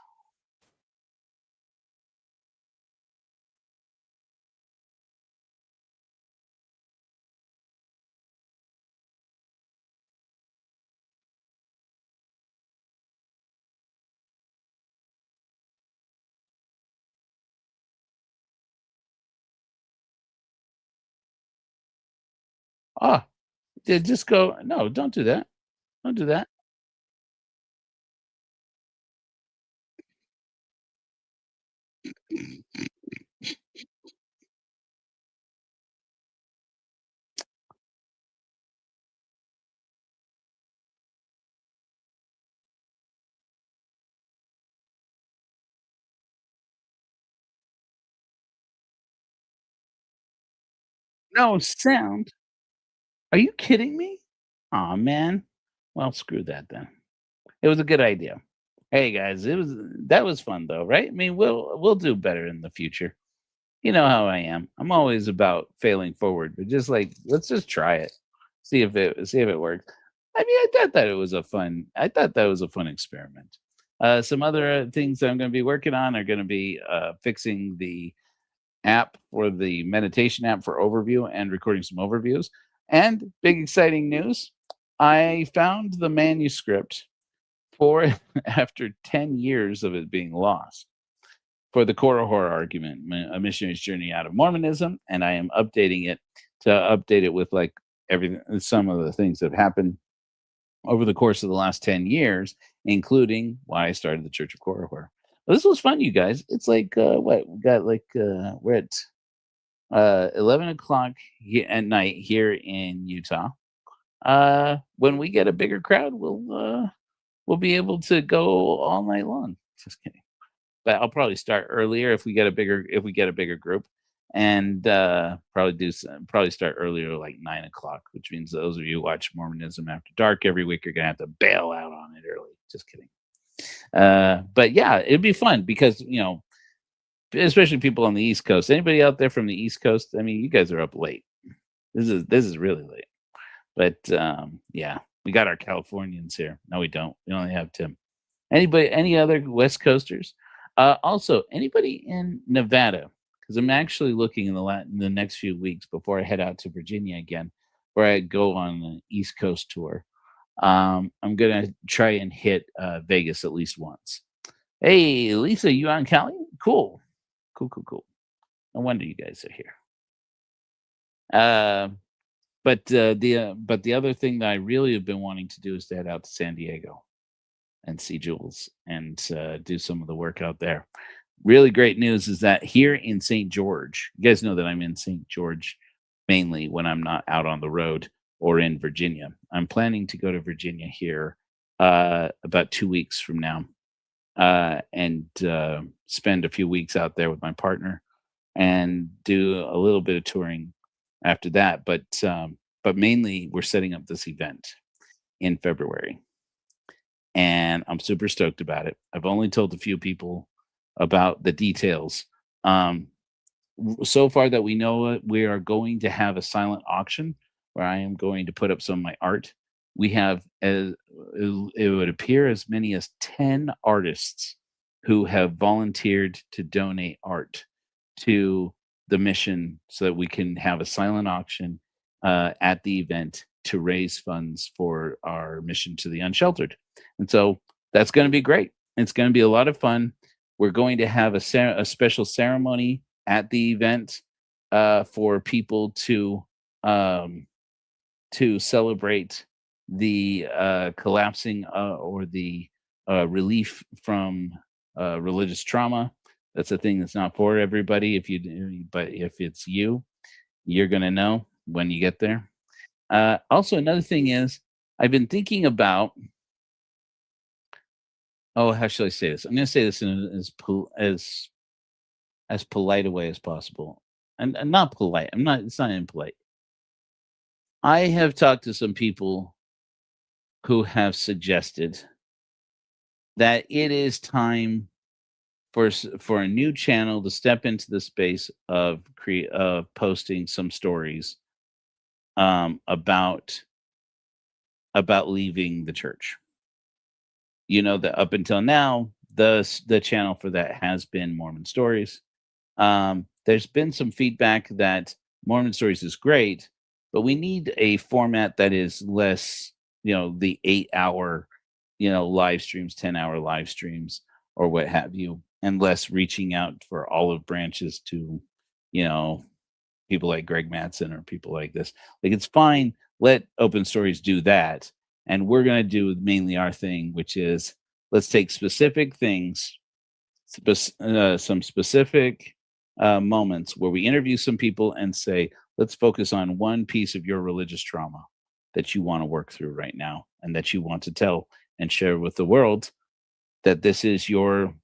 A: Ah, just go. No, don't do that. Don't do that. No sound. Are you kidding me? Oh man. Well, screw that then. It was a good idea. Hey guys, that was fun though, right? I mean, we'll do better in the future. You know how I am. I'm always about failing forward, but just like let's just try it. See if it works. I mean, I thought that was a fun experiment. Some other things that I'm going to be working on are going to be fixing the app for the meditation app for overview and recording some overviews. And big exciting news, I found the manuscript for after 10 years of it being lost for the Korihor argument, a missionary's journey out of Mormonism, and I am updating it to update it with like everything, some of the things that have happened over the course of the last 10 years, including why I started the Church of Korihor. Well, this was fun, you guys. It's like what we got like we're at 11 o'clock at night here in Utah. When we get a bigger crowd, we'll be able to go all night long. Just kidding. But I'll probably start earlier if we get a bigger group, and probably start earlier, like 9 o'clock, which means those of you who watch Mormonism After Dark every week are gonna have to bail out on it early. Just kidding. But yeah, it'd be fun because especially people on the East Coast. Anybody out there from the East Coast? I mean, you guys are up late. This is really late. But yeah, we got our Californians here. No, we don't. We only have Tim. Any other West Coasters? Also, anybody in Nevada? Because I'm actually looking in the next few weeks before I head out to Virginia again, where I go on the East Coast tour. I'm gonna try and hit Vegas at least once. Hey, Lisa, you on Cali? Cool, cool. No wonder you guys are here. Uh, but the other thing that I really have been wanting to do is to head out to San Diego and see Jules and do some of the work out there. Really great news is that here in St. George, you guys know that I'm in St. George mainly when I'm not out on the road or in Virginia. I'm planning to go to Virginia here about 2 weeks from now and spend a few weeks out there with my partner and do a little bit of touring after that. But mainly we're setting up this event in February, and I'm super stoked about it. I've only told a few people about the details. So far that we know it, we are going to have a silent auction where I am going to put up some of my art. We have, as it would appear, as many as 10 artists who have volunteered to donate art to the mission so that we can have a silent auction at the event to raise funds for our mission to the unsheltered. And so that's going to be great. It's going to be a lot of fun. We're going to have a special ceremony at the event for people to celebrate the collapsing or the relief from religious trauma. That's a thing that's not for everybody. But if it's you, you're gonna know when you get there. Also, another thing is I've been thinking about. Oh, how should I say this? I'm going to say this in as polite a way as possible, and not polite. I'm not. It's not impolite. I have talked to some people who have suggested that it is time for a new channel to step into the space of posting some stories about leaving the church. You know that up until now, the channel for that has been Mormon Stories. There's been some feedback that Mormon Stories is great, but we need a format that is less, the 8-hour, live streams, 10-hour live streams, or what have you, and less reaching out for olive branches to, people like Greg Madsen or people like this. Like, it's fine. Let Open Stories do that. And we're going to do mainly our thing, which is let's take specific things, some specific moments where we interview some people and say, let's focus on one piece of your religious trauma that you want to work through right now and that you want to tell and share with the world, that this is your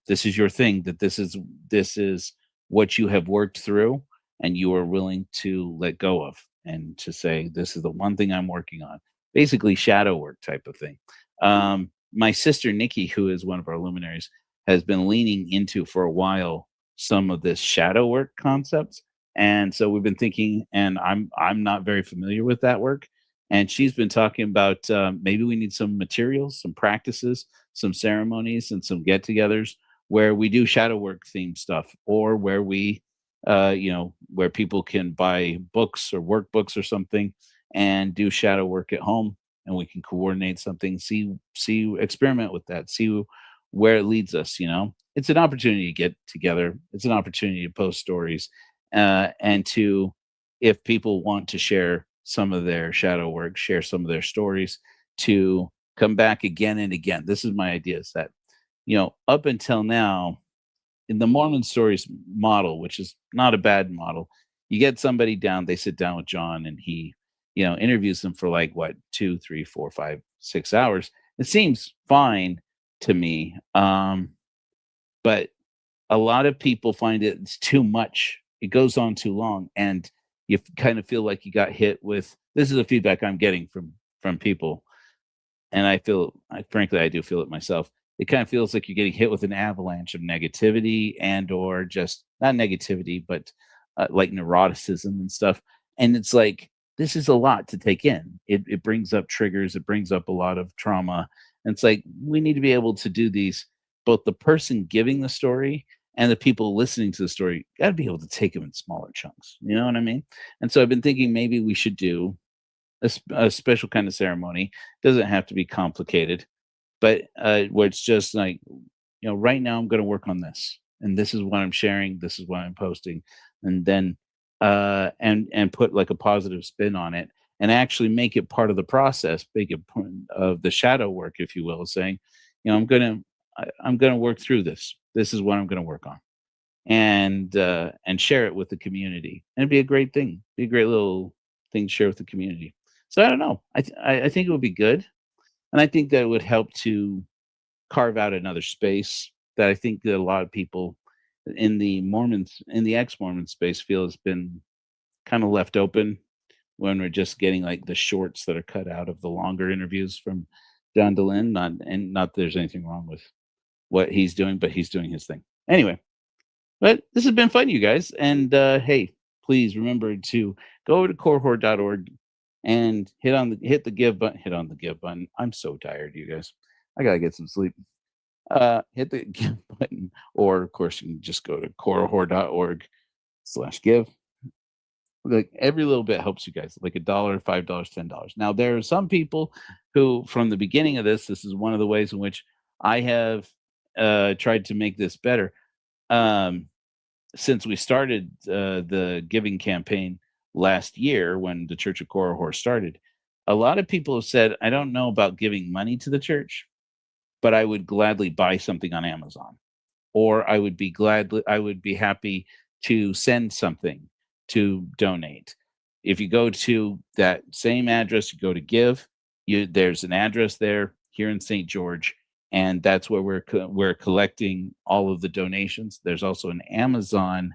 A: thing, that this is what you have worked through and you are willing to let go of, and to say, this is the one thing I'm working on. Basically shadow work type of thing. My sister Nikki, who is one of our luminaries, has been leaning into for a while some of this shadow work concepts. And so we've been thinking, and I'm not very familiar with that work. And she's been talking about maybe we need some materials, some practices, some ceremonies, and some get-togethers where we do shadow work themed stuff, or where we, where people can buy books or workbooks or something and do shadow work at home, and we can coordinate something, see, experiment with that, see where it leads us. It's an opportunity to get together. It's an opportunity to post stories, and to, if people want to share some of their shadow work, share some of their stories, to come back again and again. This is my idea, is that, up until now, in the Mormon Stories model, which is not a bad model, you get somebody down, they sit down with John, and he, interviews them for like, what, 2, 3, 4, 5, 6 hours. It seems fine to me. But a lot of people find it's too much. It goes on too long, and you kind of feel like you got hit with, this is the feedback I'm getting from people. And I frankly, I do feel it myself. It kind of feels like you're getting hit with an avalanche of negativity, and or just not negativity, but like neuroticism and stuff. And it's like, this is a lot to take in. It brings up triggers. It brings up a lot of trauma. And it's like, we need to be able to do these, both the person giving the story and the people listening to the story got to be able to take them in smaller chunks. You know what I mean? And so I've been thinking maybe we should do a special kind of ceremony. Doesn't have to be complicated, but where it's just like, right now I'm going to work on this, and this is what I'm sharing. This is what I'm posting. And then, and put like a positive spin on it, and actually make it part of the process, make it part of the shadow work, if you will, saying, I'm going to work through this. This is what I'm going to work on, and share it with the community. And it'd be a great thing, be a great little thing to share with the community. So I don't know. I think it would be good. And I think that it would help to carve out another space that I think that a lot of people in the ex-Mormon space feel has been kind of left open, when we're just getting like the shorts that are cut out of the longer interviews from John Dehlin. Not that there's anything wrong with what he's doing, but he's doing his thing. Anyway, but this has been fun, you guys. And hey, please remember to go over to corehor.org and hit the give button. I'm so tired, you guys. I gotta get some sleep. Hit the give button, or of course you can just go to corehor.org/give. Like, every little bit helps you guys, like $1, $5, $10. Now, there are some people who, from the beginning of this is one of the ways in which I have tried to make this better. Since we started the giving campaign last year, when the Church of Korihor started, a lot of people have said, I don't know about giving money to the church, but I would gladly buy something on Amazon, or I would be happy to send something to donate. If you go to that same address, you go to give, there's an address there here in St. George, and that's where we're collecting all of the donations. There's also an Amazon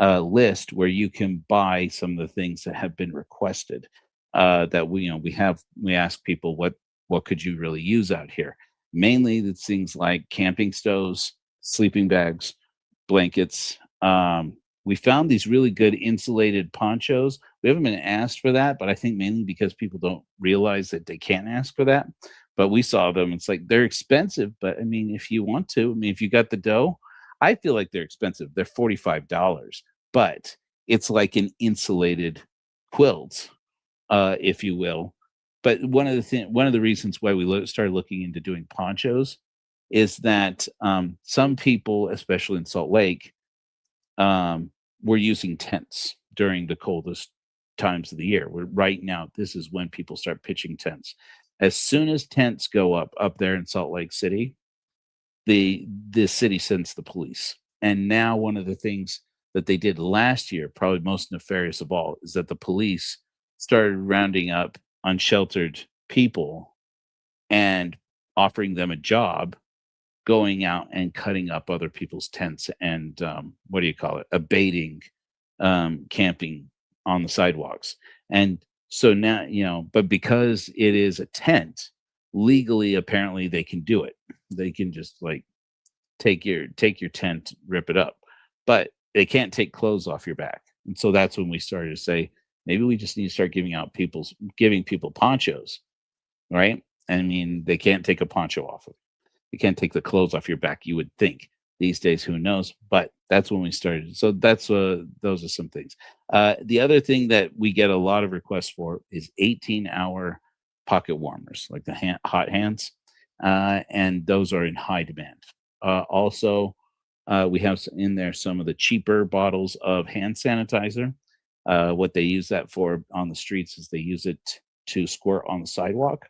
A: list where you can buy some of the things that have been requested. That we ask people, what could you really use out here? Mainly it's things like camping stoves, sleeping bags, blankets. We found these really good insulated ponchos. We haven't been asked for that, but I think mainly because people don't realize that they can't ask for that. But we saw them. It's like, they're expensive, but I mean, if you want to, if you got the dough, I feel like they're expensive. They're $45, but it's like an insulated quilt, if you will. But one of the reasons why we started looking into doing ponchos is that some people, especially in Salt Lake, were using tents. during the coldest times of the year. Right now, this is when people start pitching tents. As soon as tents go up there in Salt Lake City, the city sends the police. And now one of the things that they did last year, probably most nefarious of all, is that the police started rounding up unsheltered people and offering them a job, going out and cutting up other people's tents and what do you call it, abating camping on the sidewalks. And so now, but because it is a tent, legally, apparently they can do it. They can just like take your tent, rip it up, but they can't take clothes off your back. And so that's when we started to say, maybe we just need to start giving people ponchos, right? I mean, they can't take a poncho off of. You can't take the clothes off your back. You would think these days, who knows? But that's when we started. So that's those are some things. The other thing that we get a lot of requests for is 18-hour pocket warmers, like the hot hands, and those are in high demand. Also, we have in there some of the cheaper bottles of hand sanitizer. What they use that for on the streets is they use it to squirt on the sidewalk,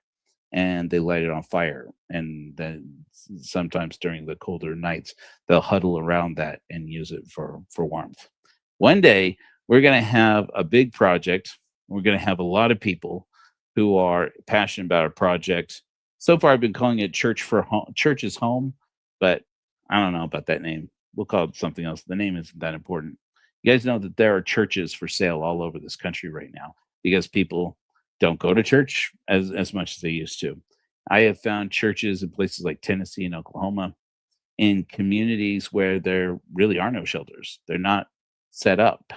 A: and they light it on fire. And then sometimes during the colder nights, they'll huddle around that and use it for warmth. One day, we're going to have a big project. We're going to have a lot of people who are passionate about a project. So far, I've been calling it Church's Home, but I don't know about that name. We'll call it something else. The name isn't that important. You guys know that there are churches for sale all over this country right now because people don't go to church as much as they used to. I have found churches in places like Tennessee and Oklahoma in communities where there really are no shelters. They're not set up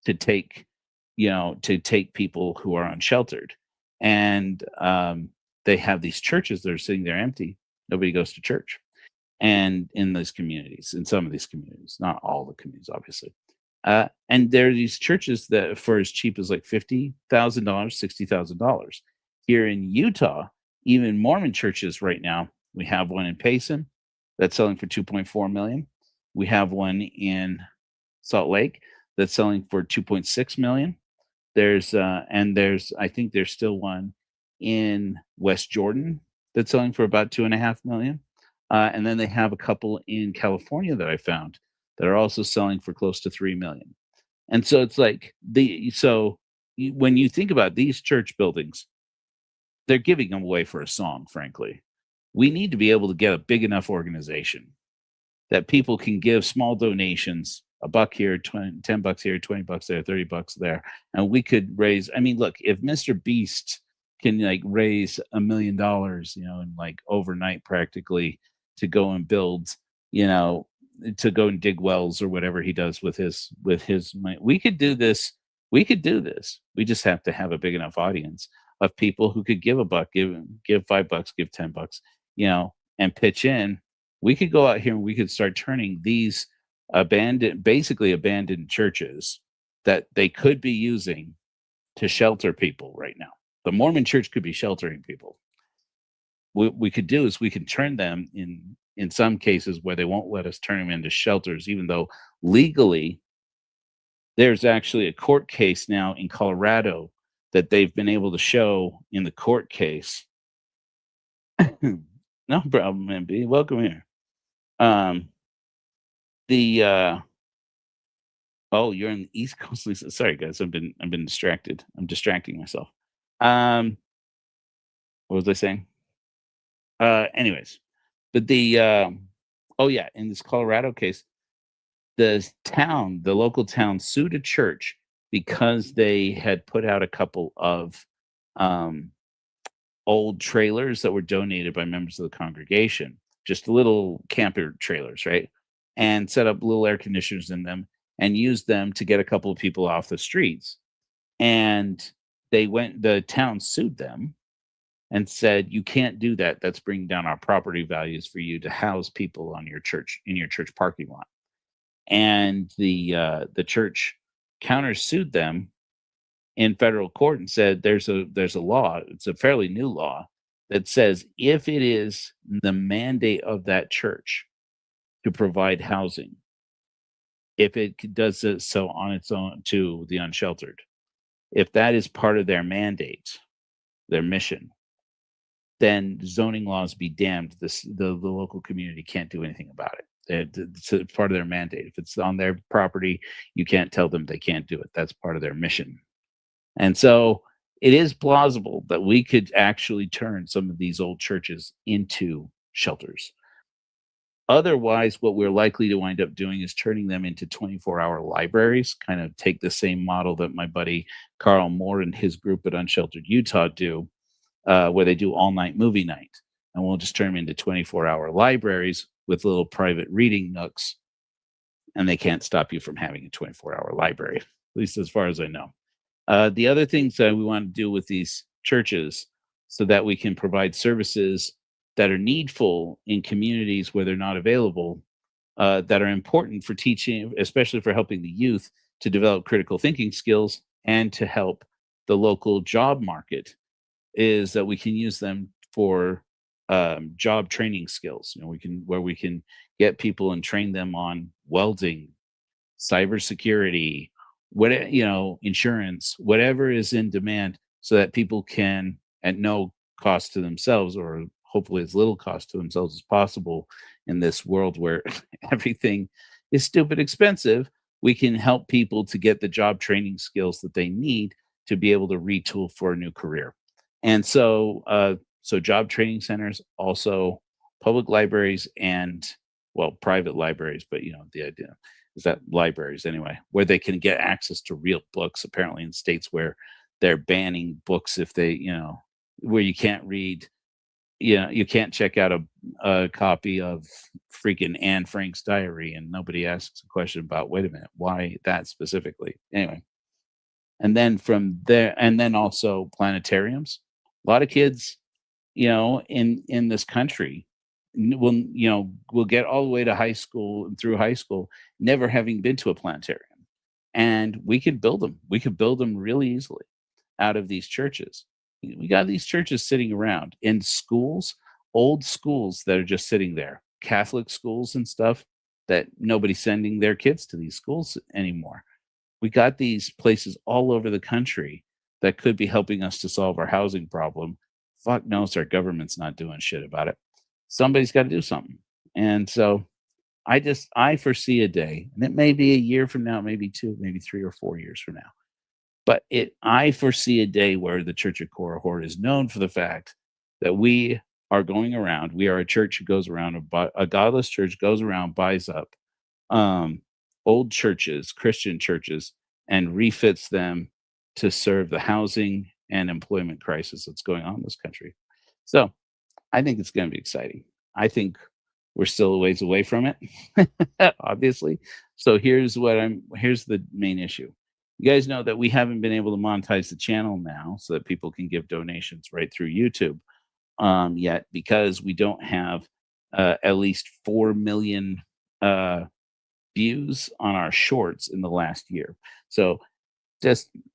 A: to take people who are unsheltered. And they have these churches that are sitting there empty. Nobody goes to church. And in those communities, in some of these communities, not all the communities, obviously. And there are these churches that for as cheap as like $50,000, $60,000. Here in Utah, even Mormon churches right now, we have one in Payson that's selling for $2.4 million. We have one in Salt Lake that's selling for $2.6 million. I think there's still one in West Jordan that's selling for about $2.5 million. And then they have a couple in California that I found that are also selling for close to $3 million. And so it's like when you think about these church buildings, they're giving them away for a song, frankly. We need to be able to get a big enough organization that people can give small donations, $1 here, $10 here, $20 there, $30 there. And we could raise, I mean, look, if Mr. Beast can like raise $1 million, in like overnight practically to go and build, to go and dig wells or whatever he does with his money. We could do this. We just have to have a big enough audience of people who could give $1, give $5, give $10, and pitch in. We could go out here and we could start turning these basically abandoned churches that they could be using to shelter people right now. The Mormon church could be sheltering people. What we could do is we can turn them in some cases where they won't let us turn them into shelters, even though legally there's actually a court case now in Colorado that they've been able to show in the court case. No problem, man. B. Welcome here. Oh, you're in the East Coast, Lisa. Sorry, guys. I've been distracted. I'm distracting myself. What was I saying? Anyways, but in this Colorado case, the local town sued a church because they had put out a couple of old trailers that were donated by members of the congregation, just little camper trailers, right? And set up little air conditioners in them and used them to get a couple of people off the streets. And the town sued them and said, you can't do that. That's bringing down our property values for you to house people in your church parking lot. And the church countersued them in federal court and said there's a law. It's a fairly new law that says if it is the mandate of that church to provide housing, if it does it so on its own to the unsheltered, if that is part of their mandate, their mission, then zoning laws be damned. The local community can't do anything about it. It's part of their mandate. If it's on their property, you can't tell them they can't do it. That's part of their mission. And so it is plausible that we could actually turn some of these old churches into shelters. Otherwise, what we're likely to wind up doing is turning them into 24-hour libraries, kind of take the same model that my buddy Carl Moore and his group at Unsheltered Utah do, where they do all-night movie night. And we'll just turn them into 24-hour libraries with little private reading nooks. And they can't stop you from having a 24-hour library, at least as far as I know. The other things that we want to do with these churches so that we can provide services that are needful in communities where they're not available, that are important for teaching, especially for helping the youth to develop critical thinking skills and to help the local job market, is that we can use them for job training skills. Where we can get people and train them on welding, cybersecurity, insurance, whatever is in demand, so that people can, at no cost to themselves, or hopefully as little cost to themselves as possible in this world where everything is stupid expensive, we can help people to get the job training skills that they need to be able to retool for a new career. And so job training centers, also public libraries, and private libraries, but the idea is that libraries anyway, where they can get access to real books, apparently in states where they're banning books if they, where you can't read, you can't check out a copy of freaking Anne Frank's diary and nobody asks a question about, wait a minute, why that specifically? Anyway. And then from there, and then also planetariums. A lot of kids, in this country will get all the way to high school and through high school, never having been to a planetarium. And we could build them. We could build them really easily out of these churches. We got these churches sitting around in schools, old schools that are just sitting there, Catholic schools and stuff, that nobody's sending their kids to these schools anymore. We got these places all over the country that could be helping us to solve our housing problem. Fuck knows our government's not doing shit about it. Somebody's got to do something. And so I foresee a day, and it may be a year from now, maybe 2, maybe 3 or 4 years from now. But I foresee a day where the Church of Korihor is known for the fact that we are going around. We are a church who goes around, a godless church goes around, buys up old churches, Christian churches, and refits them to serve the housing and employment crisis that's going on in this country. So I think it's going to be exciting. I think we're still a ways away from it, obviously. So here's the main issue. You guys know that we haven't been able to monetize the channel now so that people can give donations right through YouTube yet, because we don't have at least 4 million views on our shorts in the last year. So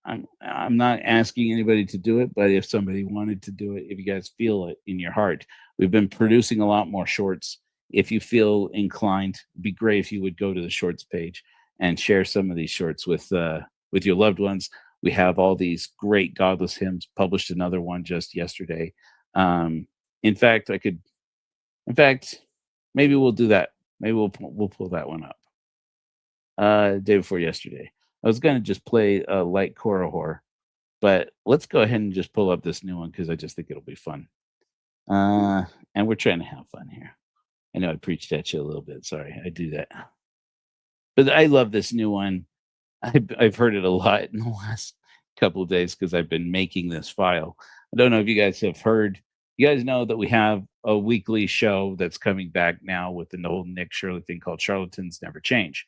A: I'm not asking anybody to do it, but if somebody wanted to do it, if you guys feel it in your heart, we've been producing a lot more shorts. If you feel inclined, it'd be great if you would go to the shorts page and share some of these shorts with your loved ones. We have all these great godless hymns. Published another one just yesterday. In fact, maybe we'll do that. Maybe we'll pull that one up. Day before yesterday. I was going to just play Light Korihor, but let's go ahead and just pull up this new one because I just think it'll be fun. And we're trying to have fun here. I know I preached at you a little bit. Sorry, I do that. But I love this new one. I've heard it a lot in the last couple of days because I've been making this file. I don't know if you guys have heard. You guys know that we have a weekly show that's coming back now with the old Nick Shirley thing called Charlatans Never Change.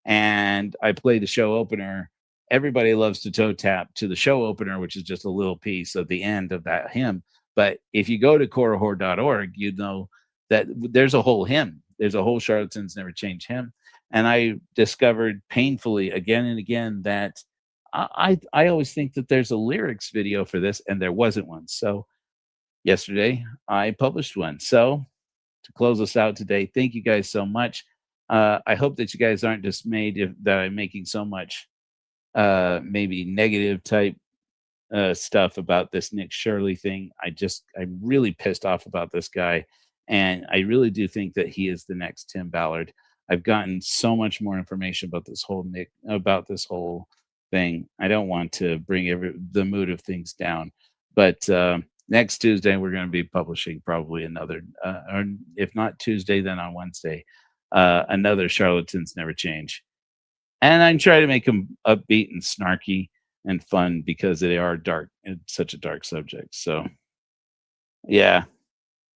A: And I play the show opener. Everybody loves to toe tap to the show opener, which is just a little piece of the end of that hymn. But if you go to korihor.org, you know that there's a whole hymn. There's a whole Charlatans Never Change hymn. And I discovered painfully again and again that I always think that there's a lyrics video for this, and there wasn't one. So yesterday I published one. So to close us out today, thank you guys so much. I hope that you guys aren't dismayed that I'm making so much maybe negative type stuff about this Nick Shirley thing. I'm really pissed off about this guy, and I really do think that he is the next Tim Ballard. I've gotten so much more information about this whole thing. I don't want to bring the mood of things down, but next Tuesday we're going to be publishing probably another, or if not Tuesday, then on Wednesday, another Charlatans Never Change, and I'm trying to make them upbeat and snarky and fun because they are dark. It's such a dark subject. So yeah,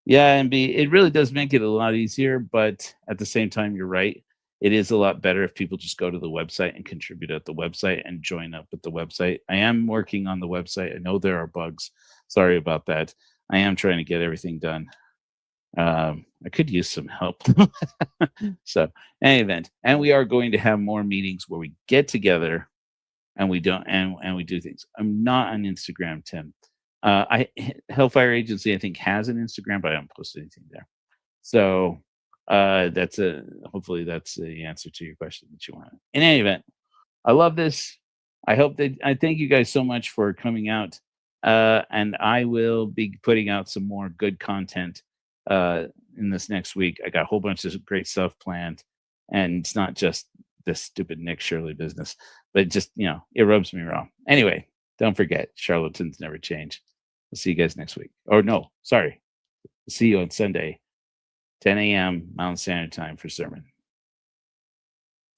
A: and it really does make it a lot easier, but at the same time, you're right. It is a lot better if people just go to the website and contribute at the website and join up at the website. I am working on the website. I know there are bugs. Sorry about that. I am trying to get everything done. I could use some help. So, in any event, and we are going to have more meetings where we get together and we don't and we do things. I'm not on Instagram, Tim. Hellfire Agency, I think, has an Instagram, but I don't post anything there. So hopefully that's the answer to your question that you want. In any event, I love this. I thank you guys so much for coming out. And I will be putting out some more good content in this next week. I got a whole bunch of great stuff planned, and it's not just this stupid Nick Shirley business, but it just, it rubs me wrong. Anyway, don't forget, Charlatans Never Change. I'll see you guys next week. Or no, sorry. See you on Sunday, 10 a.m. Mountain Standard Time for sermon.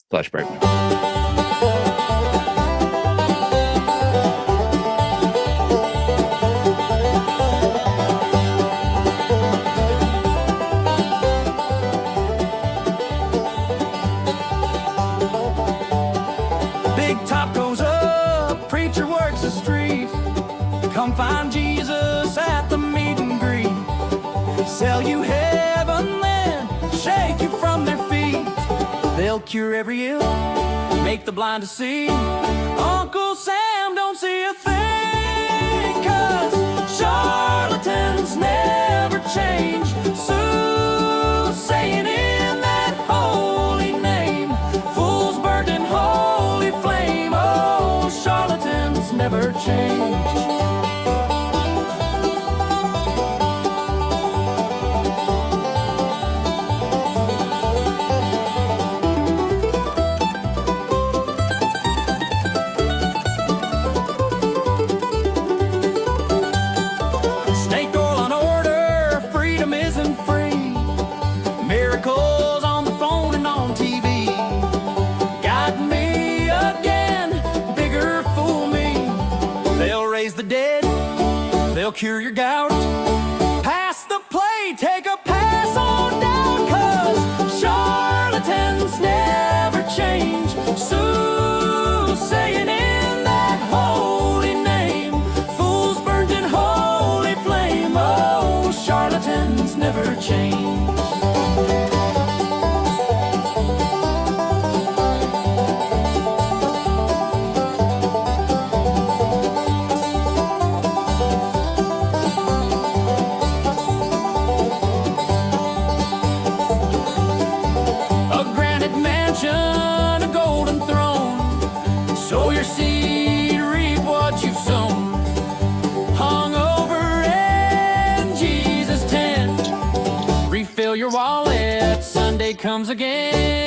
A: Flash Bergman.
D: Big top goes up, preacher works the street. Come find Jesus at the meet and greet. Sell you heaven, then shake you from their feet. They'll cure every ill, make the blind to see. Uncle Sam don't see a thing, 'cause charlatans never change. Soothsaying in that holy name, fools burnt in holy flame. Oh, charlatans never change. Snake oil on order, freedom isn't free. Miracles on the phone and on TV. Got me again, bigger fool me. They'll raise the dead, they'll cure your gout. Pass the plate, take a pass on down, 'cause charlatans never change. Soothsaying in that holy name, fools burnt in holy flame. Oh, charlatans never change. A granite mansion, a golden throne. Sow your seed, reap what you've sown. Hung over in Jesus' tent. Refill your wallet, Sunday comes again.